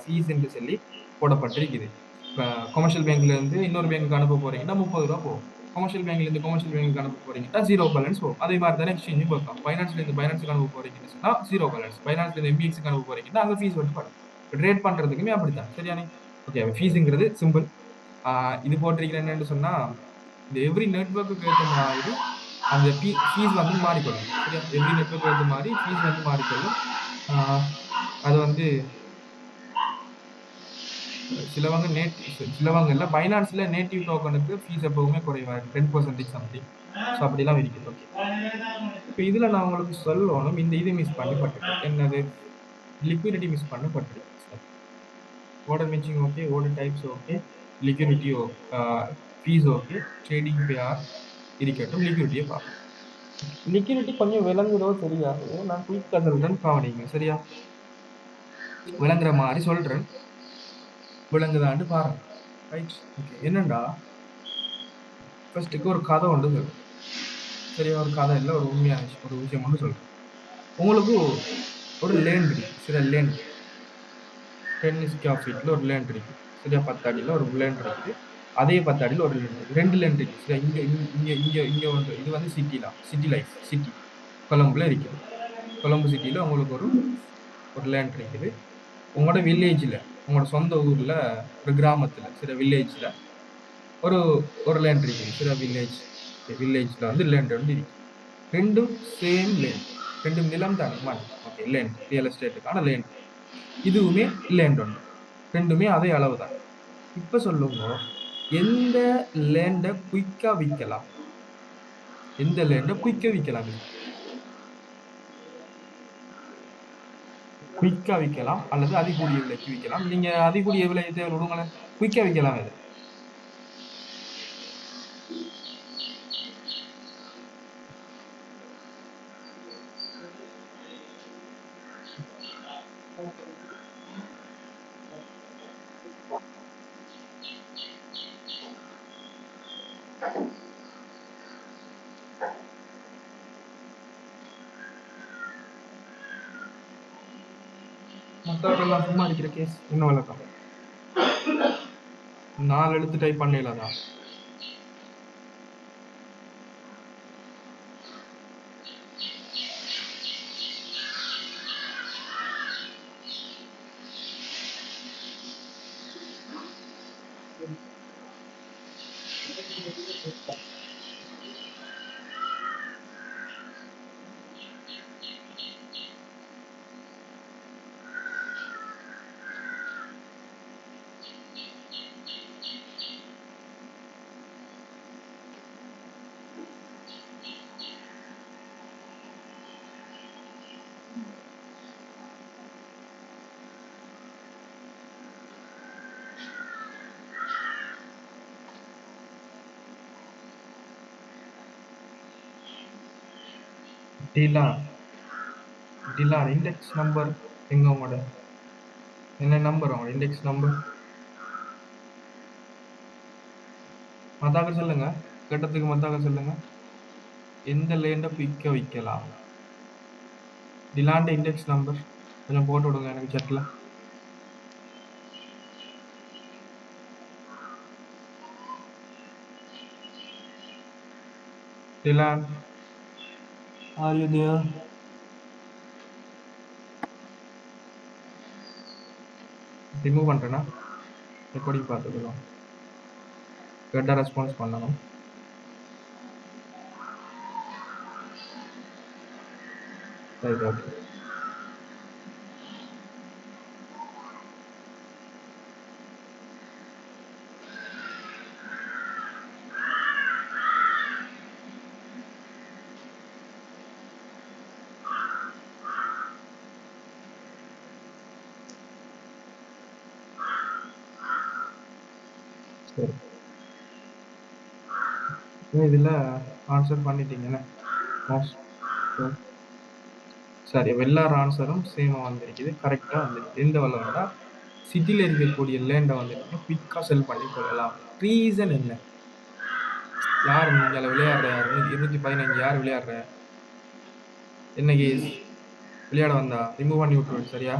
ஃபீஸ் என்று சொல்லி போடப்பட்டிருக்குது. இப்போ கமர்ஷியல் பேங்க்லேருந்து இன்னொரு பேங்க்கு அனுப்ப போகிறீங்கன்னா 30 ரூபா போகும். கமர்ஷியல் பேங்க்லேருந்து கமர்ஷியல் பேங்க்கு அனுப்ப போகிறீங்கன்னா 0 பேலன்ஸ் போகும். அதே மாதிரி தானே எக்ஸ்சேஞ்சும் பார்க்கலாம். பைனான்ஸ்லேருந்து பைனான்ஸுக்கு அனுப்ப போகிறீங்கன்னு சொன்னால் 0 பேலன்ஸ். பைனான்ஸ்லேருந்து MBXக்கு அனுப்ப போகிறீங்கன்னா அங்கே ஃபீஸ் வந்து படும். ட்ரேட் பண்ணுறதுக்குமே அப்படித்தான். சரியானே? ஓகே, ஃபீஸுங்கிறது சிம்பிள். இது போட்டிருக்கிறேன் என்னன்னு சொன்னால் இந்த எவ்ரி நெட்வொர்க்குக்கு ஏற்ற மாதிரி அந்த ஃபீஸ் வந்து மாறிக்கொள்ளும். சரியா? எவ்ரி நெட்வொர்க் ஏற்ற மாதிரி ஃபீஸ் வந்து மாறிக்கொள்ளும். அது வந்து சிலவங்க இல்லை, பைனான்ஸ்ல நேட்டிவ் டோக்கனுக்கு ஃபீஸ் எப்பவுமே குறைவாக 10% சம்திங். ஸோ அப்படிலாம் இருக்குது. ஓகே, இப்போ இதில் நான் உங்களுக்கு சொல்லணும், இந்த இது மிஸ் பண்ணப்பட்டிருக்கு. என்னது? லிக்விடிட்டி மிஸ் பண்ணப்பட்டிருக்கு. Order matching okay, order types okay, liquidity fees okay, trading பேர் இருக்கட்டும். லிக்விடிட்டியை பார்ப்போம். லிக்விடிட்டி கொஞ்சம் விளங்குதோ தெரியாது, நான் குயிக்காக சொல்கிறேன், கவனிங்க. சரியா? விளங்குற மாதிரி சொல்கிறேன், விளங்குதான்னு பாருங்க. ரைட்? ஓகே, என்னண்டா ஃபர்ஸ்ட்டுக்கு ஒரு கதை ஒன்று சொல்கிறேன். சரியா? ஒரு கதை இல்லை, ஒரு உண்மையான ஒரு விஷயம் ஒன்று சொல்கிறேன். உங்களுக்கு ஒரு லேண்ட் இருக்கு. சரி, லேண்ட் 10 ஸ்கொயர் ஃபீட்டில் ஒரு லேண்ட் இருக்கு. சரியா? 10 அடியில ஒரு லேண்ட் இருக்குது. அதே 10 அடியில ஒரு லேண்ட் இருக்கு. 2 லேண்ட் இருக்கு. சரியா? இங்க ஒன்று. இது வந்து சிட்டி தான். City life. சிட்டி. கொழும்புல இருக்குது. கொழும்பு சிட்டில உங்களுக்கு ஒரு லேண்ட் இருக்குது. உங்களோட வில்லேஜ்ல, உங்களோட சொந்த ஊர்ல, ஒரு கிராமத்துல, சரியா? வில்லேஜ்ல ஒரு ஒரு லேண்ட் இருக்குது. சரியா? வில்லேஜ்ல வந்து லேண்ட் வந்து இருக்கு. ரெண்டும் சேம் லேண்ட். ரெண்டும் நிலம் தானே, மண். Okay, land. ரியல் எஸ்டேட்டுக்கான லேண்ட். இதுவுமே லேண்ட் ஒன்று. ரெண்டுமே அதே அளவு தான். இப்ப சொல்லுங்க, எந்த லேண்ட குயிக்கா விற்கலாம்? எந்த லேண்ட குயிக்கா விற்கலாம்? குயிக்கா விற்கலாம் அல்லது அதிகூடிய விலைக்கு விற்கலாம். நீங்க அதிகூடிய விலை தேவை விடுங்களேன். குயிக்கா விற்கலாம் இது. மற்றவர்கள்லாம் சும்மா அடிக்கிற கேஸ் என்ன வழக்கம்? 4 எழுத்து டைப் பண்ணலாம். டிலான் இண்டெக்ஸ் நம்பர் எங்க? உங்களோட என்ன நம்பர்? உங்களோட இண்டெக்ஸ் நம்பர் மத்தாக சொல்லுங்க. கட்டத்துக்கு மத்தாக சொல்லுங்க. எந்த லேண்ட குயிக்கா விற்கலாம்? டிலாண்ட இண்டெக்ஸ் நம்பர் கொஞ்சம் போட்டு விடுங்க எனக்கு செட்ல. Dylan, are you there? Remove பண்றேன்னா ரெக்கார்டிங் பார்த்துக்கலாம். கரெக்டாக ரெஸ்பான்ஸ் பண்ணணும். Right, okay. சரி, இதில் ஆன்சர் பண்ணிட்டீங்கன்னு சரி. எல்லார் ஆன்சரும் சேமா வந்திருக்குது, கரெக்டாக வந்துருக்கு. எந்த வளம்டா சிட்டியில் இருக்கக்கூடிய லேண்டை வந்து நீங்கள் குயிக்காக செல் பண்ணி கொள்ளலாம். ரீசன் என்ன? யார் நீங்கள் விளையாடுற? யார் 215 யார் விளையாடுற? என்ன கேஸ்? விளையாட வந்தா ரிமூவ் பண்ணி விட்டுருவேன். சரியா?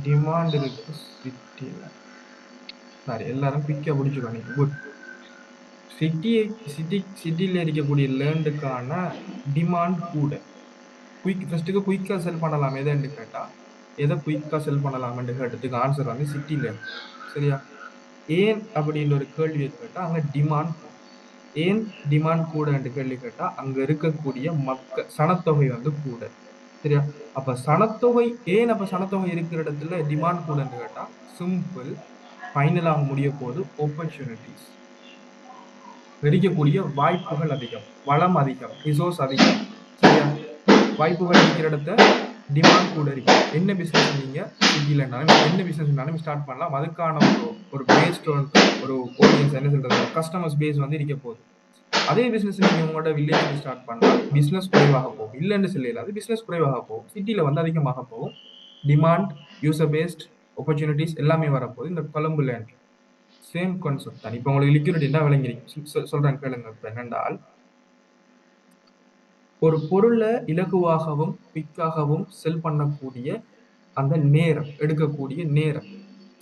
டிமாண்ட் இருக்கு சிட்டியில். சாரி, எல்லாரும் குயிக்காக பிடிச்சிக்கோங்க. குட். சிட்டியில் இருக்கக்கூடிய லேண்டுக்கான டிமாண்ட் கூட. ஃபர்ஸ்ட்டுக்கு குயிக்காக செல் பண்ணலாம் எதுன்னு கேட்டால், எதை குயிக்காக செல் பண்ணலாம்னு கேட்டதுக்கு ஆன்சர் வந்து சிட்டி லேண்ட். சரியா? ஏன் அப்படின்ற ஒரு கேள்வியை கேட்டால் அங்கே டிமாண்ட். ஏன் டிமாண்ட் கூடன்னு கேள்வி கேட்டால் அங்கே இருக்கக்கூடிய சனத்தொகை வந்து கூட. சரியா? அப்போ சனத்தொகை ஏன்? அப்போ சனத்தொகை இருக்கிற இடத்துல டிமாண்ட் கூடன்னு கேட்டால் சிம்பிள். ஃபைனலாக முடிய போது ஆப்பர்ச்சுனிட்டிஸ், கிடைக்கக்கூடிய வாய்ப்புகள் அதிகம், வளம் அதிகம், ரிசோர்ஸ் அதிகம். சரியா? வாய்ப்புகள் இருக்கிற இடத்த டிமாண்ட் கூட இருக்கு. என்ன பிசினஸ் நீங்க சிட்டிலனாலும் என்ன பிசினஸ்னாலும் ஸ்டார்ட் பண்ணலாம். அதுக்கான ஒரு பேஸ்ட் ஒரு ஆடியன்ஸ், என்ன சொல்றது, கஸ்டமர்ஸ் பேஸ் வந்து இருக்க போகுது. அதே பிசினஸ் நீங்க உங்களோட வில்லேஜ் ஸ்டார்ட் பண்ணலாம், பிசினஸ் குறைவாக போகும். இல்லைன்னு சொல்லல, அது பிசினஸ் குறைவாக போகும். சிட்டில வந்து அதிகமாக போகும். டிமாண்ட், யூசர் பேஸ்ட், ஆப்பர்ச்சுனிட்டிஸ் எல்லாமே வரப்போகுது இந்த கொழும்பு லேண்ட். சேம் கான்செப்ட் தான். இப்போ உங்களுக்கு லிக்விடிட்டினா விளங்கிருக்கு சொல்றேன் கேளுங்க. இப்போ என்னென்றால் ஒரு பொருளை இலகுவாகவும் குயிக்காகவும் செல் பண்ணக்கூடிய அந்த நேரம், எடுக்கக்கூடிய நேரம்,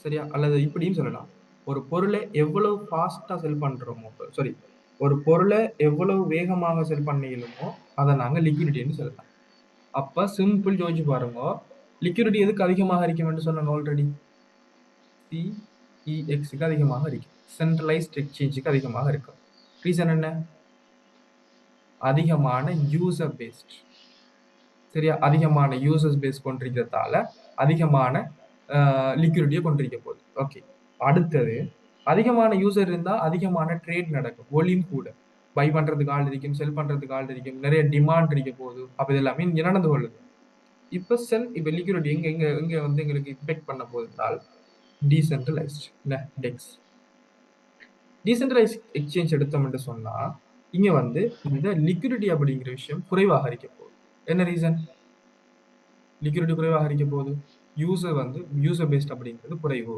சரியா? அல்லது இப்படியும் சொல்லலாம், ஒரு பொருளை எவ்வளவு ஃபாஸ்டா செல் பண்றோமோ, சாரி, ஒரு பொருளை எவ்வளவு வேகமாக செல் பண்ண இயலுமோ அதை நாங்க லிக்விடிட்டின்னு சொல்லலாம். அப்ப சிம்பிள் யோசிச்சு பாருங்க, லிக்விடிட்டி எதுக்கு அதிகமாக இருக்கும்னு சொன்னாங்க ஆல்ரெடி, சிஇஎக்ஸுக்கு அதிகமாக இருக்கும், சென்ட்ரலைஸ்ட் எக்ஸ்சேஞ்சுக்கு அதிகமாக இருக்கும். ரீசன் என்ன? அதிகமான யூசர் பேஸ்ட், சரியா? அதிகமான யூசர்ஸ் பேஸ் கொண்டிருக்கிறதால அதிகமான லிக்விடிட்டியை கொண்டிருக்க போகுது. ஓகே, அடுத்தது அதிகமான யூசர் இருந்தா அதிகமான ட்ரேட் நடக்கும், வால்யூம் கூட, பை பண்றதுக்கு ஆள் இருக்கும், செல் பண்றதுக்கு ஆள் இருக்கும், நிறைய டிமாண்ட் இருக்க போகுது. அப்ப இது எல்லாமே இங்க நடந்து கொள்ளுது. இப்ப லிக்விடிட்டி எங்க எங்க எங்க வந்து எங்களுக்கு இம்பெக்ட் பண்ண போகுதுனால் டீசென்ட்ரலைஸ்ட் டெக்ஸ். டீசென்ட்ரலைஸ்ட் எக்ஸ்சேஞ்ச் எடுத்தோம்னு சொன்னா இங்க வந்து இந்த லிக்விடிட்டி அப்படிங்கிற விஷயம் குறைவாக இருக்க போகுது. என்ன ரீசன்? லிக்விடிட்டி குறைவாக இருக்க போகுது, யூசர் பேஸ்ட் அப்படிங்கிறது குறைவு,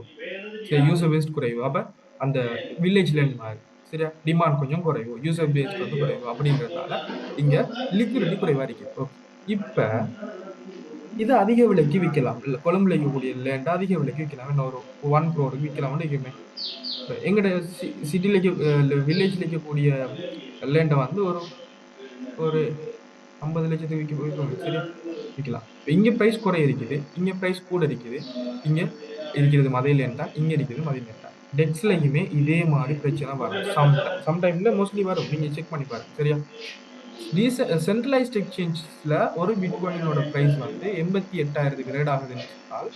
சரி, யூசர் பேஸ்ட் குறைவு. அப்ப அந்த வில்லேஜ்ல இருந்து மாதிரி, சரியா, டிமாண்ட் கொஞ்சம் குறைவு, யூசர் பேஸ்ட் வந்து குறைவு, அப்படிங்கிறதுனால இங்க லிக்விடிட்டி குறைவா இருக்கு. ஓகே, இப்ப இது அதிக விலைக்கு விற்கலாம், இல்ல கொழும்புல இருக்கக்கூடிய லேண்ட் அதிக விலைக்கு விற்கலாம், என்ன ஒரு 1 crore விற்கலாம்னு இருக்குமே. எங்கட சிட்டில வில்லேஜ்ல இருக்கக்கூடிய லேண்டை வந்து ஒரு 50 லட்சத்துக்கு விற்கும், சரியா, விற்கலாம். இங்க பிரைஸ் குறை இருக்குது, இங்க பிரைஸ் கூட இருக்குது. இங்க இருக்கிறது மதையில லேண்டா, இங்க இருக்கிறது மதிய லேண்டா. டெக்ஸ்லயுமே இதே மாதிரி பிரச்சனை வரும், சம்டைம்ல மோஸ்ட்லி வரும், நீங்க செக் பண்ணி பாருங்க, சரியா? சென்ட்ரலைஸ்ட் எக்ஸ்சேஞ்ச்ல ஒரு பிட்காயினோட பிரைஸ் வந்து 88,000 கிரேட் ஆகுதுன்னு சொன்னால்,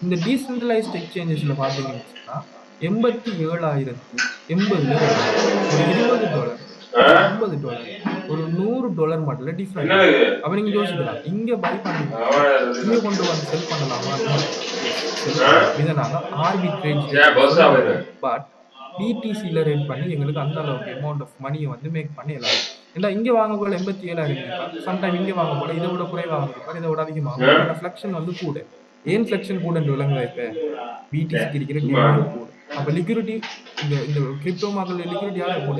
இந்த டீசென்ட்ரலைஸ்ட் எக்ஸ்சேஞ்சஸ்ல பாத்தீங்கன்னு சொன்னா 87,080 ஒரு $20, $50, ஒரு $100 மட்டும் டிஃபரெண்ட். அப்ப நீங்க யோசிக்கலாம், இங்க பை பண்ணி இங்க கொண்டு வந்து செல் பண்ணலாமா? இதனால ஆர்பிட்ரேஜ், பட் பிடிசில ரேட் பண்ணி எங்களுக்கு அந்த அளவுக்கு அமௌண்ட் ஆஃப் மணியை வந்து மேக் பண்ணலாம். ஏன்னா இங்க வாங்க போல 87,000, சம்டைம் இங்க வாங்க போல இதை விட குறைவாக இருப்பார், இதை விட அதிகமாக. ஃபிளக்ஷன் வந்து கூட. ஏன் ஃபிளக்ஷன் கூட என்று விளங்க வைப்ப? பிடிசிக்கு இருக்கிற டிமாண்ட் கூட. அப்ப லிக்விடிட்டி, இந்த கிரிப்டோ மார்க்கெட்ல லிக்விடிட்டி யாரை கூட?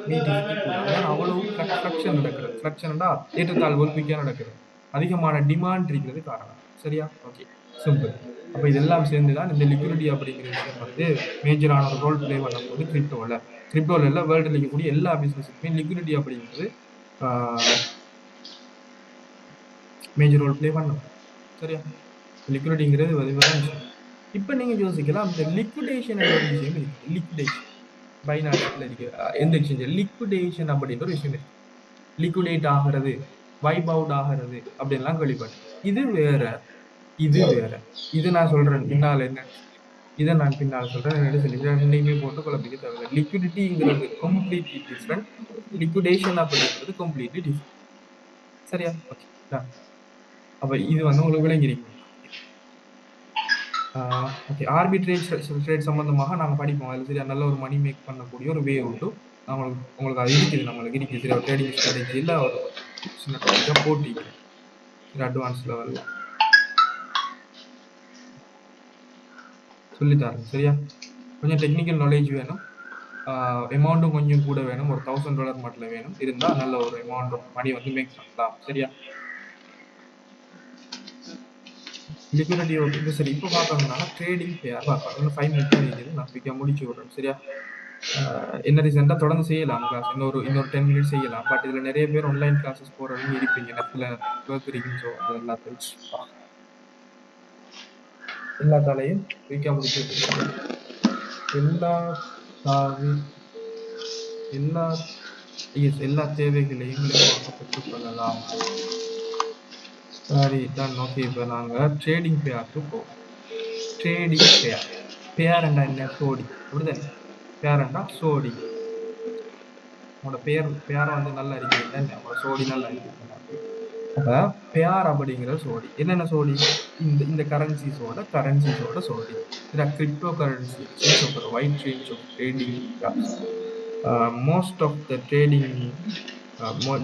பிடிசிக்கு கூட. அதனால அவ்வளவு ஃபிளக்ஷன் நடக்கிறது. ஃபிளக்ஷன்டா ஏற்றத்தாழ்வு குயிக்கா நடக்கிறது, அதிகமான டிமாண்ட் இருக்கிறது காரணம், சரியா? Okay, simple. அப்ப இதெல்லாம் சேர்ந்துதான் இந்த லிக்விடிட்டி அப்படிங்கிற விஷயம் வந்து மேஜரான ஒரு ரோல் பிளே பண்ண போது கிரிப்டோல எல்லாம் வேர்ல்டுல இருக்கக்கூடிய எல்லா பிசினஸுக்குமே லிக்விடிட்டி அப்படிங்கிறது மேஜர் ரோல் பிளே பண்ணும், சரியா? லிக்விடிட்டிங்கிறது விஷயம். இப்ப நீங்க யோசிக்கலாம், இந்த லிக்விடேஷன் விஷயம் இருக்கு. லிக்விடேஷன் பைனான்ஸ்ல இருக்கு, எந்த எக்ஸ்சேஞ்ச் லிக்விடேஷன் அப்படின்ற ஒரு விஷயம் இருக்கு. லிக்விடேட் ஆகிறது, வைப் அவுட் ஆகிறது அப்படின்லாம் கேள்விப்பட்டேன். இது வேற, இது நான் சொல்றேன் பின்னால என்ன, இதை நான் பின்னால் சொல்றேன், என்ன சொல்லி ரெண்டையுமே போட்டு குழப்பிக்க தேவையில்லை. லிக்விடிட்டிங்கிறது கம்ப்ளீட்லி டிஃப்ரெண்ட், லிக்விடேஷன் அப்படிங்கிறது கம்ப்ளீட்லி டிஃப்ரெண்ட், சரியா? ஓகே, அப்ப இது வந்து உங்களுக்கு விளங்கிருக்கு. ஓகே, ஆர்பிட்ரேஜ் ட்ரேட் சம்பந்தமாக நாங்கள் படிப்போம், அதில் சரியா நல்ல ஒரு மணி மேக் பண்ணக்கூடிய ஒரு வே உண்டு. உங்களுக்கு அது இருக்குது, நம்மளுக்கு இருக்குது, சரி, ஒரு ட்ரேடிங் ஸ்ட்ராட்டஜி இல்லை, ஒரு சின்ன டாபிக்காக போட்டிக்கிறேன், சரி, அட்வான்ஸ் லெவலில் சொல்லித்தரேன், சரியா? கொஞ்சம் டெக்னிக்கல் நாலேஜ் வேணும், அமௌண்ட்டும் கொஞ்சம் கூட வேணும், ஒரு $1,000 மட்டும் வேணும், இருந்தால் நல்ல ஒரு அமௌண்ட் ஆஃப் மணி வந்து மேக் பண்ணலாம், சரியா? லிக்விடிட்டி ஓகே, சரி. இப்போ பார்க்கணும்னா ட்ரேடிங் பேர் பார்க்கலாம். இன்னும் 5 மினிட் தான் இருக்குது, நான் குயிக்காக முடிச்சு விடுறேன், சரியா? என்ன ரீசெண்டாக தொடர்ந்து செய்யலாம் கிளாஸ், இன்னொரு 10 மினிட் செய்யலாம். பட் இதில் நிறைய பேர் ஆன்லைன் கிளாஸஸ் போகிறவங்க இருப்பீங்க, நெட்டில் ஒர்க் இருக்குன்னு. ஸோ அது எல்லாத்தாலையும் குயிக்காக முடிச்சு விட்டுருக்கேன். எல்லா தேவைகளையும் பெற்றுக்கொள்ளலாம். சரி, டன். ஓகே, இப்போ நாங்கள் ட்ரேடிங் பேருக்கு போவோம். ட்ரேடிங் பேர் என்ன? சோடி, அப்படிதானே? பேரண்டா சோடி. உங்களோட பேரை வந்து நல்லா இருக்குது, என்ன உங்களோட சோடி நல்லா இருக்குது. அப்ப பேர் அப்படிங்கிற சோடி என்னென்ன சோடி? இந்த கரன்சிஸோட சோடி. கிரிப்டோ கரன்சி ஒரு wide range of trading. Most of the trading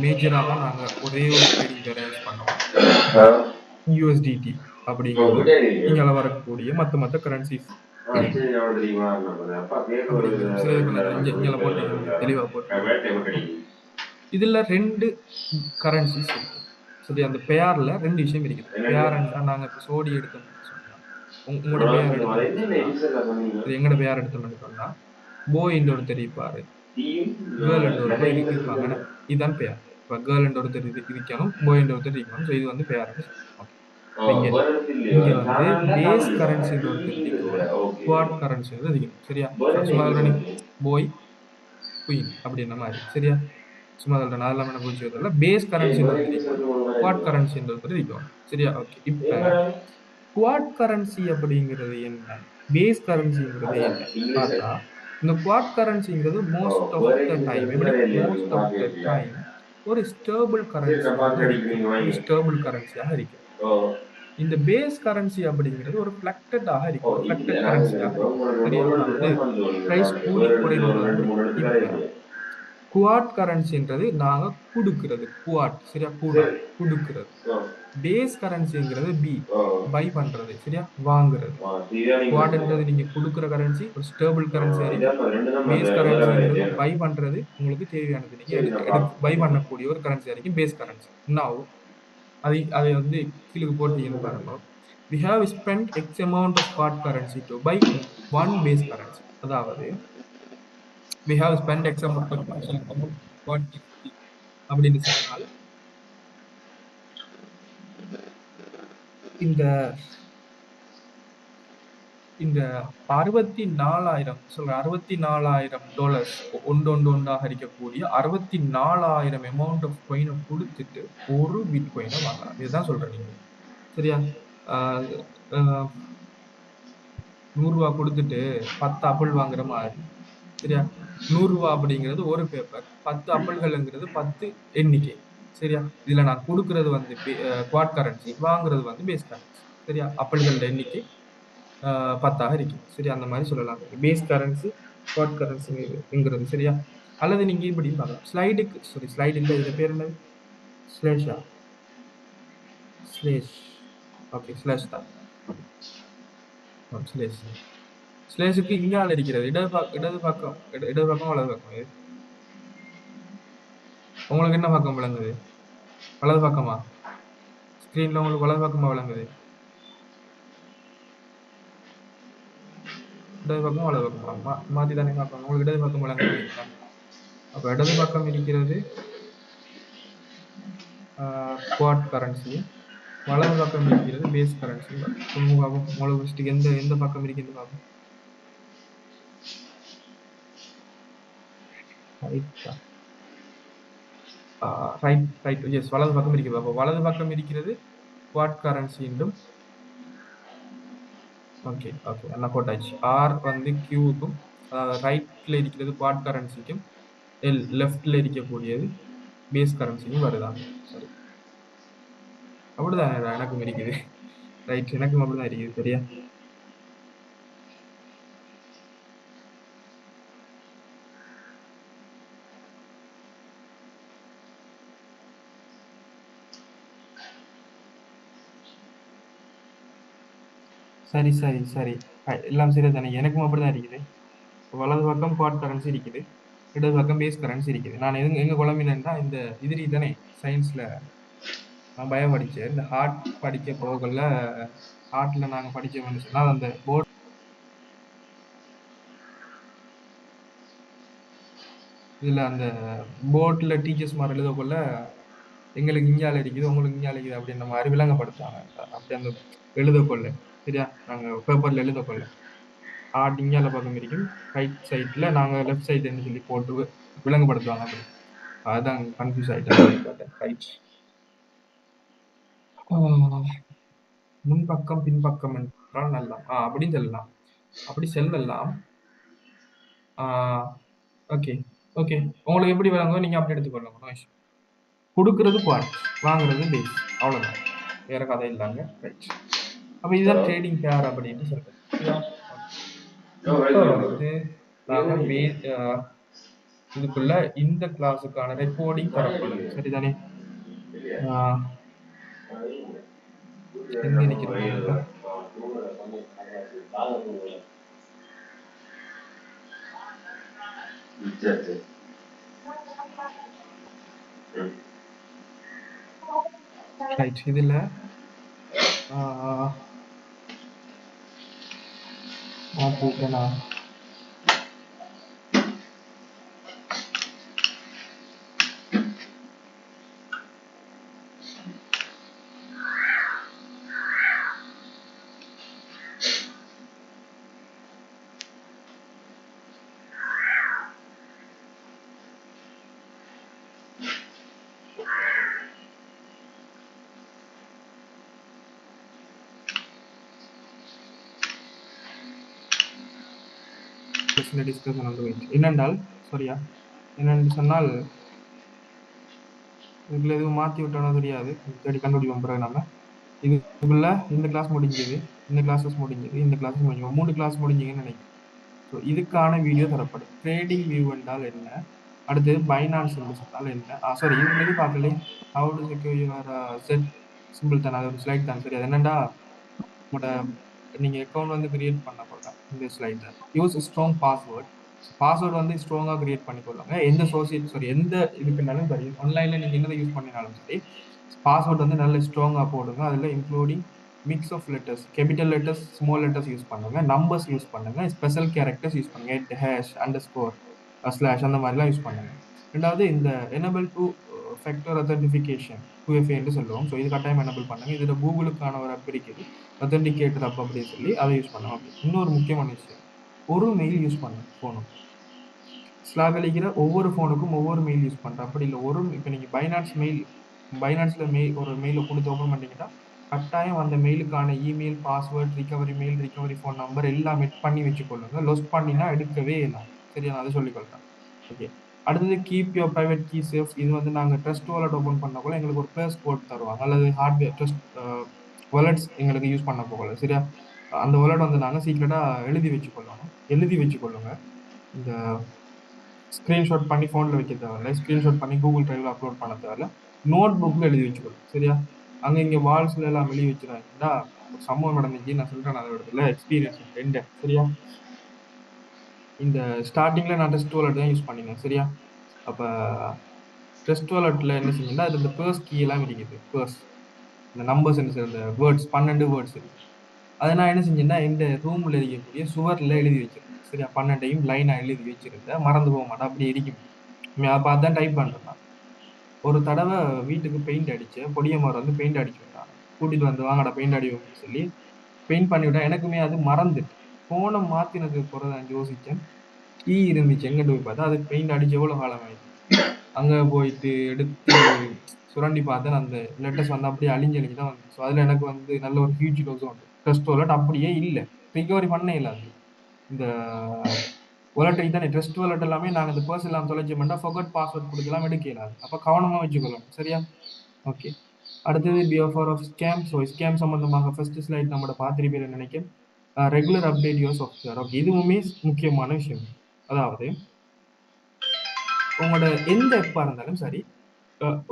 மேஜராக நாங்கள் ஒரே ஒரு ட்ரேடிங் பேரை யூஸ் பண்ணுவோம், USDT அப்படிங்கிறது. இங்கே வரக்கூடிய மற்ற கரன்சிஸ் சரி நான் தெரியுமா அப்பா பேர் ஒரு அப்படிங்கிறது சில இங்கே போட்டு தெளிவா போட்டு இதுல 2 கரன்சிஸ் இருக்கு. சரி, அந்த பேர்ல 2 விஷயம் இருக்குது. பேர்ன்னா நாங்க இப்ப சோடி எடுத்தோம்னு சொன்னா உங்களோட பேர் எடுத்தோம்னு சொன்னா சரி, எங்களோட பேர் எடுத்தோம்னு சொன்னா போயின்னு ஒருத்தர் இருப்பாரு, கேர்ள் என்ற ஒருத்தர் இருப்பாங்க. இதுதான் பேர். இப்ப கேர்ள் என்ற ஒருத்தர் இருக்கணும், போய் என்ற ஒருத்தர் இருக்கணும். ஸோ இது வந்து பேர்னு சொல்லுவோம். இங்க இங்க வந்து பேஸ் கரன்சின்ற ஒருத்தர் இருக்கணும், குவாட் கரன்சி வந்து இருக்கணும். சரியா? சும்மா போய் குயின் அப்படின்ற மாதிரி. சரியா? சும்மா சொல்றேன், அதெல்லாம் என்ன புரிஞ்சுக்கிறதுல பேஸ் கரன்சின்ற ஒருத்தர் இருக்கணும், குவாட் கரன்சின்ற ஒருத்தர் இருக்கணும். சரியா? ஓகே. இப்ப குவாட் கரன்சி அப்படிங்கிறது என்ன, பேஸ் கரன்சிங்கிறது என்ன பார்த்தா, இந்த குவாட் கரன்சிங்கிறது மோஸ்ட் ஆஃப் த டைம் எப்படி மோஸ்ட் ஆஃப் த டைம் ஒரு ஸ்டேபிள் கரன்சியாக இருக்கும், ஒரு ஸ்டேபிள் கரன்சியாக இருக்கும். இந்த பேஸ் கரன்சி அப்படிங்கிறது ஒரு ஃபிளக்டடாக இருக்கும், ஒரு ஃபிளக்டட் கரன்சியாக இருக்கும். சரியா? அதாவது பிரைஸ் கூடி குறைவுறதாக இருக்கும். இப்ப குவாட் கரன்சின்றது நாங்க கொடுக்கிறது, குவாட் சரியா, கூட கொடுக்கிறது. பேஸ் கரன்சிங்கிறது பி, பை பண்றது. சரியா, வாங்குறது. குவாட்ன்றது நீங்க கொடுக்குற கரன்சி, ஒரு ஸ்டேபிள் கரன்சி இருக்கும். பேஸ் கரன்சிங்கிறது பை பண்றது, உங்களுக்கு தேவையானது நீங்க பை பண்ணக்கூடிய ஒரு கரன்சி இருக்கும் பேஸ் கரன்சி. நான் அதை வந்து கீழுக்கு போட்டு பாருங்க. We have spent X amount of quad currency to buy one base currency. அதாவது we have spent X amount of quad currency அப்படின்னு சொன்னால் இந்த இந்த 64,000 சொல்ற $64,000 ஒன்றாக இருக்கக்கூடிய 64,000 அமௌண்ட் ஆஃப் காயினை கொடுத்துட்டு ஒரு பிட் காயினை வாங்கலாம். இதுதான் சொல்றேன் நீங்க. சரியா? 100 ரூபா கொடுத்துட்டு 10 ஆப்பிள் வாங்குற மாதிரி. சரியா? 100 ரூபா அப்படிங்கிறது ஒரு பேப்பர், 10 ஆப்பிள்கள்ங்கிறது 10 எண்ணிக்கை. சரியா? இதுல நான் கொடுக்கறது வந்து குவாட் கரன்சி, வாங்குறது வந்து பேஸ் கரன்சி. சரியா? ஆப்பிள்களோட எண்ணிக்கை 10ஆக இருக்கு. சரியா? அந்த மாதிரி சொல்லலாம். பேஸ் கரன்சி, குவாட் கரன்சிங்கிறது. சரியா? அல்லது நீங்க இப்படி பார்க்கலாம். ஸ்லைடு இல்ல, இது பேர் என்னது, ஸ்லேஷா, ஸ்லேஷ். ஓகே, ஸ்லேஷ் தான். ஸ்லேஷ். ஸ்லேஷுக்கு இங்கால இருக்கிறது இடது பக்கம் வலது பக்கம். இது உங்களுக்கு என்ன பக்கம் விளங்குது? வலது பக்கமா? ஸ்கிரீன்ல உங்களுக்கு வலது பக்கமா விளங்குது? இடது பக்கம் வலது பக்கமா மாத்தி தானே பார்க்கணும். உங்களுக்கு இடது பக்கம் விளங்குது. அப்ப இடது பக்கம் இருக்கிறது குவாட் கரன்சி, வலது பக்கம் இருக்கிறது பேஸ் கரன்சி. உங்களுக்கு எந்த பக்கம் இருக்கிறது பார்ப்போம். ரைட் எஸ், வலது பக்கம் இருக்கிறது. அப்போ வலது பக்கம் இருக்கிறது குவாட் கரன்சி என்றும். ஓகே நல்லா போட்டாச்சு. ஆர் வந்து கியூக்கும், ரைட்ல இருக்கிறது குவாட் கரன்சிக்கும், லெஃப்ட்ல இருக்கக்கூடியது பேஸ் கரன்சிக்கும் வருதாங்க. சரி, அப்படிதான் எனக்கும் இருக்குது. ரைட், எனக்கும் அப்படிதான் இருக்குது. சரியா? சரி எல்லாம் சரி தானே, எனக்கும் அப்படிதான் இருக்குது. வலது பக்கம் குவாட் கரன்சி இருக்குது, இடது பக்கம் பேஸ் கரன்சி இருக்குது. நான் எங்க குழம்பினேன்னா, இந்த இதுரி தானே சயின்ஸ்ல நான் பயம் படிச்சேன். இந்த ஹார்ட் படிக்க போகல, ஹார்ட்ல நாங்க படிச்சோம்னு சொன்னா அந்த போர்ட் இதுல அந்த போர்ட்ல டீச்சர்ஸ் மாதிரி எழுதக்குள்ள எங்களுக்கு இங்கால இருக்குது, உங்களுக்கு இங்கால இருக்குது அப்படின்ற மாதிரி விளங்கப்படுத்துவாங்க. அப்படி அந்த எழுதக்கொள்ள. சரியா? நாங்க பேப்பர்ல எழுதக்கொள்ள ஹார்ட் இங்கால பக்கம் இருக்கும், ரைட் சைட்ல நாங்க லெஃப்ட் சைடுன்னு சொல்லி போட்டு விளங்கப்படுத்துவாங்க. அப்படி அதுதான் கன்ஃபியூஸ் ஆயிட்டேன். ரைட், முன்பக்கம் பின்பக்கம் என்றால் நல்லா அப்படின்னு சொல்லலாம். அப்படி செல்லலாம். ஓகே உங்களுக்கு எப்படி விளங்குதோ நீங்க அப்படி எடுத்துக்கொள்ளுங்க. கொடுக்கறது குவாட், வாங்குறது பேஸ், அவ்வளவுதான், வேற கதை இல்லாங்க. ரைட், அப்ப இதுதான் ட்ரேடிங் பேர் அப்படின்னு சொல்றேன். இப்ப வந்து நாங்க இதுக்குள்ள இந்த கிளாஸுக்கான ரெக்கார்டிங் தரப்படும். சரிதானே? எங்க நிக்கிறோம்? சரி சரி. ரைட். இதுல மாத்திட்டேனா? டிஸ்கஷன் வந்து என்னென்றால் சரியா, என்னென்று சொன்னால் இதுல எதுவும் மாற்றி விட்டோம்னா தெரியாது, தேடி கண்டுபிடிப்போம். பிறகு நம்ம இதுக்குள்ள இந்த கிளாஸ் முடிஞ்சது, இந்த கிளாஸஸ் முடிஞ்சது, இந்த கிளாஸஸ் முடிஞ்சது, 3 கிளாஸ் முடிஞ்சீங்கன்னு நினைக்கிறேன். ஸோ இதுக்கான வீடியோ தரப்படும். ட்ரேடிங் வியூ என்றால் என்ன, அடுத்து பைனான்ஸ் சொன்னால் என்ன, சாரி இதுல இது பார்க்கல, how to secure your set simple தானே, அது ஒரு ஸ்லைட் தான். சரி, அது என்னண்டா உங்களோட நீங்க அக்கௌண்ட் வந்து கிரியேட் பண்ண போறேன் இந்த ஸ்லைட் தான். Use strong password. பாஸ்வேர்ட் வந்து ஸ்ட்ராங்கா கிரியேட் பண்ணிக்கொள்ளுங்க. எந்த சோசியல் சாரி எந்த இதுக்குனாலும் சரி, ஆன்லைன்ல நீங்க என்னதை யூஸ் பண்ணினாலும் சரி, பாஸ்வேர்ட் வந்து நல்ல ஸ்ட்ராங்கா போடுங்க. அதுல including mix of letters, capital letters, small letters use பண்ணுங்க, நம்பர்ஸ் யூஸ் பண்ணுங்க, ஸ்பெஷல் கேரக்டர்ஸ் யூஸ் பண்ணுங்க, ஹேஷ், அண்டர்ஸ்கோர், ஸ்லாஷ் அந்த மாதிரிலாம் யூஸ் பண்ணுங்க. ரெண்டாவது இந்த எனபிள் டு ஃபேக்டர் அத்தன்டிஃபிகேஷன் 2FA என்று சொல்லுவோம். ஸோ இது கட்டாயம் எனபிள் பண்ணுங்க. இதுல கூகுளுக்கான ஒரு ஆப் இருக்குது, அத்தன்டிகேட்டர் அப் அப்படின்னு சொல்லி அதை யூஸ் பண்ணணும். அப்படி இன்னொரு முக்கியமான விஷயம், ஒரு மெயில் யூஸ் பண்ணணும் ஃபோனுக்கு. ஸ்லாக் அளிக்கிற ஒவ்வொரு ஃபோனுக்கும் ஒவ்வொரு மெயில் யூஸ் பண்ணுறேன். அப்படி இல்லை ஒரு இப்போ நீங்கள் பைனான்ஸ்ல ஒரு மெயிலை கொடுத்து ஓப்பன் பண்ணிங்கன்னா கட்டாயம் அந்த மெயிலுக்கான email, password, recovery mail, recovery phone number எல்லாம் மெட் பண்ணி வச்சுக்கொள்ளுங்க. லொஸ் பண்ணினா எடுக்கவே இல்லை. சரியா, நான் அதை சொல்லிக்கொள்கிறேன். ஓகே. அடுத்தது keep your private key safe. இது வந்து நாங்கள் ட்ரஸ்ட் வாலெட் ஓப்பன் பண்ண போல எங்களுக்கு ஒரு பேஸ் கோட் தருவாங்க, அல்லது ஹார்ட்வேர் ட்ரஸ்ட் வாலெட்ஸ் எங்களுக்கு யூஸ் பண்ண போகல. சரியா, அந்த வாலெட் வந்து நாங்கள் சீக்கிரட்டாக எழுதி வச்சுக்கொள்ளுங்க. இந்த ஸ்க்ரீன்ஷாட் பண்ணி ஃபோனில் வைக்க தேவையில்லை, ஸ்க்ரீன்ஷாட் பண்ணி கூகுள் டிரைவில் அப்லோட் பண்ண தேவையில்ல, நோட் புக்கில் எழுதி வச்சுக்கணும். சரியா, அங்கே இங்கே வால்ஸ்ல எல்லாம் எழுதி வச்சுருவாங்கடா. ஒரு சம்பவம் நடந்துச்சு, நான் சொல்கிறேன், அதை இடத்துல எக்ஸ்பீரியன்ஸ் ரெண்டு. சரியா, இந்த ஸ்டார்டிங்கில் நான் டெஸ்ட் வாலெட் தான் யூஸ் பண்ணினேன். சரியா, அப்போ டெஸ்ட் வாலெட்டில் என்ன செஞ்சீங்கன்னா அது இந்த பேர்ஸ் கீ எல்லாம் இருக்குது, பேர்ஸ் இந்த நம்பர்ஸ் என்ன இந்த வேர்ட்ஸ் 12 வேர்ட்ஸ் இருக்குது. அதை நான் என்ன செஞ்சேன்னா இந்த ரூமில் இருக்கக்கூடிய சுவரில் எழுதி வச்சிருக்கேன். சரியா, 12ஐயும் லைனாக எழுதி வச்சிருந்தேன், மறந்து போக மாட்டேன், அப்படி இருக்கும். பார்த்து தான் டைப் பண்ணுறேன். ஒரு தடவை வீட்டுக்கு பெயிண்ட் அடித்தேன், பொடியம்மார் வந்து பெயிண்ட் அடிச்சு விட்டாங்க. கூட்டிகிட்டு வந்து வாங்கடா பெயிண்ட் அடிவோம்னு சொல்லி பெயிண்ட் பண்ணி விட்டேன். எனக்குமே அது மறந்துட்டு ஃபோனை மாற்றினதுக்கு பிறகு தான் யோசித்தேன், கீ இருந்துச்சு எங்கிட்ட போய் பார்த்தா அது பெயிண்ட் அடிச்சு எவ்வளோ காலம் ஆயிடுச்சு. அங்கே போயிட்டு எடுத்து சுரண்டி பார்த்தேன், அந்த லெட்டர்ஸ் வந்து அப்படியே அழிஞ்சு தான் வந்து. ஸோ அதில் எனக்கு வந்து நல்ல ஒரு ஹியூஜ் லோஸ் உண்டு. ட்ரஸ்ட் வாலெட் அப்படியே இல்லை, ரிகவரி பண்ண இல்லாது. இந்த வாலெட் தானே ட்ரஸ்ட் வாலெட் எல்லாமே நாங்கள் இந்த பர்ஸ் எல்லாம் தொலைச்சோம்னா ஃபர்கட் பாஸ்வேர்ட் கொடுக்கலாம், எடுக்க இல்லாது. அப்போ கவனமாக வச்சுக்கொள்ளணும். சரியா, ஓகே. அடுத்தது beware of scam. So scam சம்பந்தமாக ஃபர்ஸ்ட் ஸ்லைட் நம்மளோட பார்த்துருப்பீங்க நினைக்கிறேன். Regular update your software. Okay, இதுவுமே முக்கியமான விஷயம். அதாவது உங்களோட எந்த எப்பா இருந்தாலும் சரி,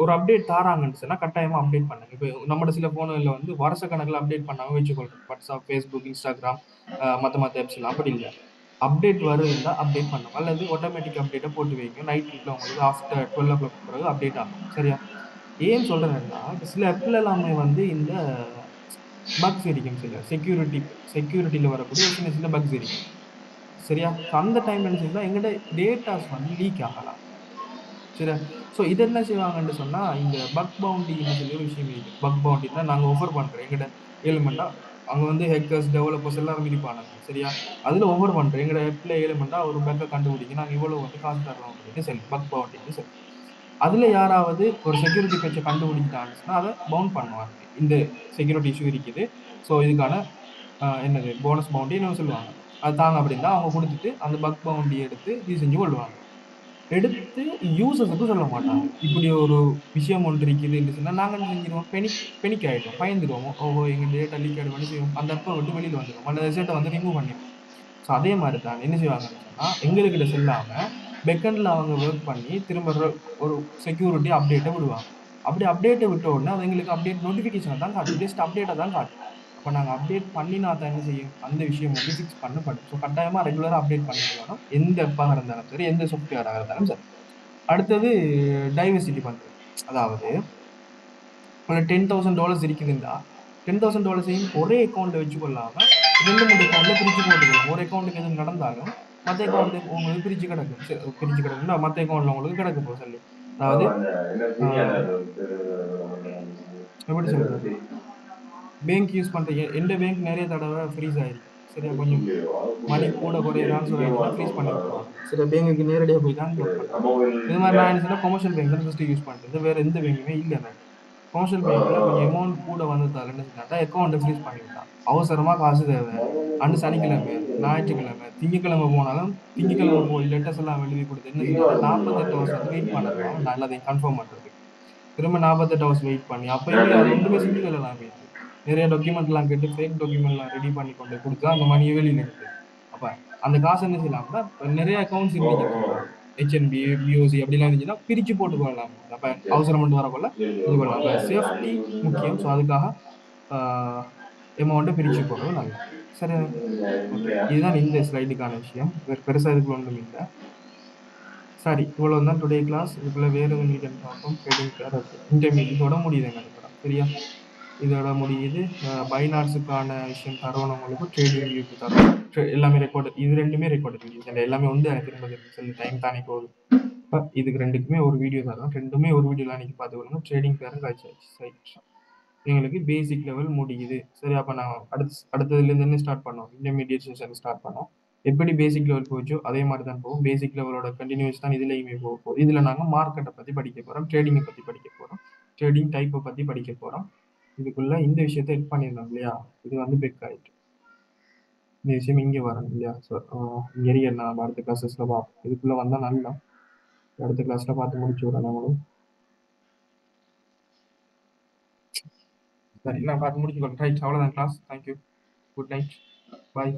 ஒரு அப்டேட் தாராங்கன்னு சொன்னா கட்டாயமா அப்டேட் பண்ணுங்க. இப்போ நம்மளோட சில போன்ல வந்து வருஷ கணக்கில் அப்டேட் பண்ணாம வச்சுக்கொள்றோம், வாட்ஸ்அப், ஃபேஸ்புக், இன்ஸ்டாகிராம், மற்ற ஆப்ஸ் எல்லாம். அப்படி இல்லை, அப்டேட் வருதுன்னா அப்டேட் பண்ணுங்க, அல்லது ஆட்டோமேட்டிக் அப்டேட்டை போட்டு வைக்கும். நைட்டில் உங்களுக்கு ஆஃப்டர் 12 o'clock பிறகு அப்டேட் ஆகும். சரியா, ஏன் சொல்றேன்னா சில ஆப்ல எல்லாமே வந்து இந்த பக்ஸ் இருக்கும், சில செக்யூரிட்டியில் வரக்கூடிய சின்ன சின்ன பக்ஸ் இருக்கும். சரியா, அந்த டைம்ல என்ன செய்யலாம், எங்கள்ட டேட்டாஸ் வந்து லீக் ஆகலாம். சரியா, ஸோ இது என்ன செய்வாங்கன்னு சொன்னா இந்த பக் பவுண்டின்னு சொல்லி ஒரு விஷயம் இருக்கு. பக் பவுண்டினா நாங்கள் ஆஃபர் பண்றோம் எங்கள்ட ஏழுமெண்டா, அங்கே வந்து ஹேக்கர்ஸ், டெவலப்பர்ஸ் எல்லாரும் இருப்பாங்க. சரியா, அதில் ஆஃபர் பண்றோம் எங்கள்ட ஆப்ல ஏழுமெண்டா ஒரு பக்கை கண்டுபிடிக்க நாங்கள் இவ்வளவு வந்து காசு தரோம் அப்படின்னு சொல்லி பக் பவுண்டின்னு சொல்லி. அதுல யாராவது ஒரு செக்யூரிட்டி பேச்சை கண்டுபிடிச்சிட்டாங்கன்னா அதை பவுண்ட் பண்ணுவாங்க. இந்த செக்யூரிட்டி இஷ்யூ இருக்குது, ஸோ இதுக்கான என்னது போனஸ் பவுண்டி என்ன சொல்லுவாங்க, அது தாங்க அப்படின்னா அவங்க கொடுத்துட்டு அந்த பக் பவுண்டி எடுத்து இது செஞ்சு கொள்வாங்க. எடுத்து யூசர்ஸுக்கு சொல்ல மாட்டாங்க. இப்படி ஒரு விஷயம் ஒன்று இருக்குது சொன்னா நாங்கள் என்ன செஞ்சிருவோம், பெனிக் ஆகிடுவோம், பயந்துருவோம். ஓஹோ எங்கள் டேட்டா லீக் ஆகிடும் பண்ணி செய்வோம், அந்த அப்போ விட்டு வெளியில் வந்துடும், அந்த ரிசல்ட்டை வந்து ரிமூவ் பண்ணிடுவோம். ஸோ அதே மாதிரி தான் என்ன செய்வாங்கன்னு சொன்னா எங்ககிட்ட செல்லாமல் பெக்கெண்டில் அவங்க ஒர்க் பண்ணி திரும்ப ஒரு செக்யூரிட்டி அப்டேட்டை விடுவாங்க. அப்படி அப்டேட்டை விட்ட உடனே அது எங்களுக்கு அப்டேட் நோட்டிஃபிகேஷனை தான் காட்டும், ஜஸ்ட் அப்டேட்டை தான் காட்டும். இப்போ நாங்கள் அப்டேட் பண்ணினா தான் என்ன செய்யும் அந்த விஷயம் வந்து ஃபிக்ஸ் பண்ணப்படும். ஸோ கட்டாயமாக ரெகுலராக அப்டேட் பண்ணிக்கலாம், எந்த ஆப்பாக இருந்தாலும் சரி, எந்த சாஃப்ட்வேராக இருந்தாலும் சரி. அடுத்தது டைவர்சிட்டி பண்ணுறது. அதாவது ஒரு $10,000 இருக்குதுண்டா, $10,000 ஒரே அக்கௌண்ட்ல வச்சு கொள்ளாம 2 3 அக்கௌண்ட்ல பிரிச்சு போட்டுக்கலாம். ஒரு அக்கௌண்ட்டுக்கு எதுவும் நடந்தாலும் மற்ற அக்கௌண்ட் உங்களுக்கு பிரிச்சு கிடக்கும். பிரிச்சு கிடக்கும்னா மற்ற அக்கௌண்ட்ல உங்களுக்கு கிடக்க போகுது சொல்லி. அதாவது அந்த என்ன ஆஹ், தெரியாத எப்படி சொல்றது, பேங்க் யூஸ் பண்ற எந்த பேங்க் நிறைய தடவை ஃப்ரீஸ் ஆயிருக்கு. சரியா, கொஞ்சம் மணி கூட குறைய ட்ரான்ஸ்ஃபர் ஆயிடுச்சுன்னா ஃப்ரீஸ் பண்ணி விட்டுருவாங்க. சரி, பேங்குக்கு நேரடியாக போய் தான் ப்ளாக் பண்ணுறது. இது மாதிரி நான் என்ன சொன்னா கொமர்ஷியல் பேங்க் தான் ஃபர்ஸ்ட் யூஸ் பண்ணுறது, வேற எந்த பேங்குமே இல்லை. நான் கமர்ஷியல் பேங்க்ல கொஞ்சம் அமௌண்ட் கூட வந்ததால என்ன செஞ்சாட்டா அக்கௌண்ட்டை ஃப்ரீஸ் பண்ணி விட்டான். அவசரமா காசு தேவை அன்று சனிக்கிழமை ஞாயிற்றுக்கிழமை திங்கக்கிழமை போனாலும் திங்கக்கிழமை போய் லெட்டர்ஸ் எல்லாம் எழுதி கொடுத்து என்ன செஞ்சாட்டா 48 ஹவர்ஸ் வந்து வெயிட் பண்ணணுமா நான் எல்லாத்தையும் கன்ஃபார்ம் பண்றதுக்கு. திரும்ப 48 ஹவர்ஸ் வெயிட் பண்ணி அப்பயுமே அது ஒன்றுமே செஞ்சுக்கலாம் போயிடுச்சு. நிறைய டாக்குமெண்ட் எல்லாம் கேட்டு ஃபேக் டாக்குமெண்ட் எல்லாம் ரெடி பண்ணி கொண்டு கொடுத்து அந்த மணியை வெளியில எடுத்து அப்ப அந்த காசு என்ன செய்யலாம்னா நிறைய அக்கௌண்ட்ஸ் இருந்துச்சுன்னா ஹெச்என்பி பிஓசி அப்படிலாம் இருந்துச்சுன்னா பிரிச்சு போட்டு கொள்ளலாம். அப்ப அவசரம் மட்டும் வரக்குள்ள இது பண்ணலாம். அப்ப சேஃப்டி முக்கியம். ஸோ அதுக்காக அமௌண்ட்டை பிரிச்சு போடுறது நல்லது. சரி, ஓகே, இதுதான் இந்த ஸ்லைடுக்கான விஷயம். வேறு பெருசா இதுக்குள்ள ஒன்றும் இல்லை. சரி, இவ்வளவு தான் டுடே கிளாஸ். இதுக்குள்ள வேற எதுவும் இருக்குன்னு பார்ப்போம். ட்ரேடிங் பேர் ஓகே, இன்டர்மீடியட் இதோட முடியுது எங்க கூட. சரியா, இதோட முடியுது. பைனான்ஸுக்கான விஷயம் தரோம், உங்களுக்கு ட்ரேடிங் வியூக்கு தரோம். எல்லாமே ரெக்கார்டு, இது ரெண்டுமே ரெக்கார்டு வீடியோஸ் எல்லாமே வந்து எனக்கு திரும்ப திரும்ப சொல்லி டைம் தானே போகுது. இதுக்கு ரெண்டுக்குமே ஒரு வீடியோ தரோம். ரெண்டுமே ஒரு வீடியோல அன்னைக்கு பார்த்துக்கணும். ட்ரேடிங் பேரும் காய்ச்சாச்சு. சைட் எங்களுக்கு பேசிக் லெவல் முடியுது. சரி, அப்போ நான் அடுத்ததுலேருந்து என்ன ஸ்டார்ட் பண்ணோம், இன்டர்மீடியட் செஷன் ஸ்டார்ட் பண்ணோம். எப்படி பேசிக் லெவல் போச்சோ அதே மாதிரி தான் போகும். பேசிக் லெவலோட கண்டினியூஸ் தான் இதுலையுமே போக போகுது. இதில் நாங்கள் மார்க்கெட்டை பற்றி படிக்க போகிறோம், ட்ரேடிங்கை பற்றி படிக்க போகிறோம், ட்ரேடிங் டைப்பை பற்றி படிக்க போகிறோம். இதுக்குள்ள இந்த விஷயத்தை எட் பண்ணியிருந்தோம் இல்லையா, இது வந்து பெக் ஆயிட்டு இந்த விஷயம் இங்கே வரணும் இல்லையா. ஸோ இங்கே நான் அடுத்த கிளாஸஸில் பார்ப்போம். இதுக்குள்ளே வந்தால் நல்லா அடுத்த கிளாஸில் பார்த்து முடிச்சு விடணும் நம்மளும். சரி, நான் பார்த்து முடிச்சுக்கோங்க. ரைட், அவ்வளோதான் கிளாஸ். தேங்க்யூ, குட் நைட், பாய்.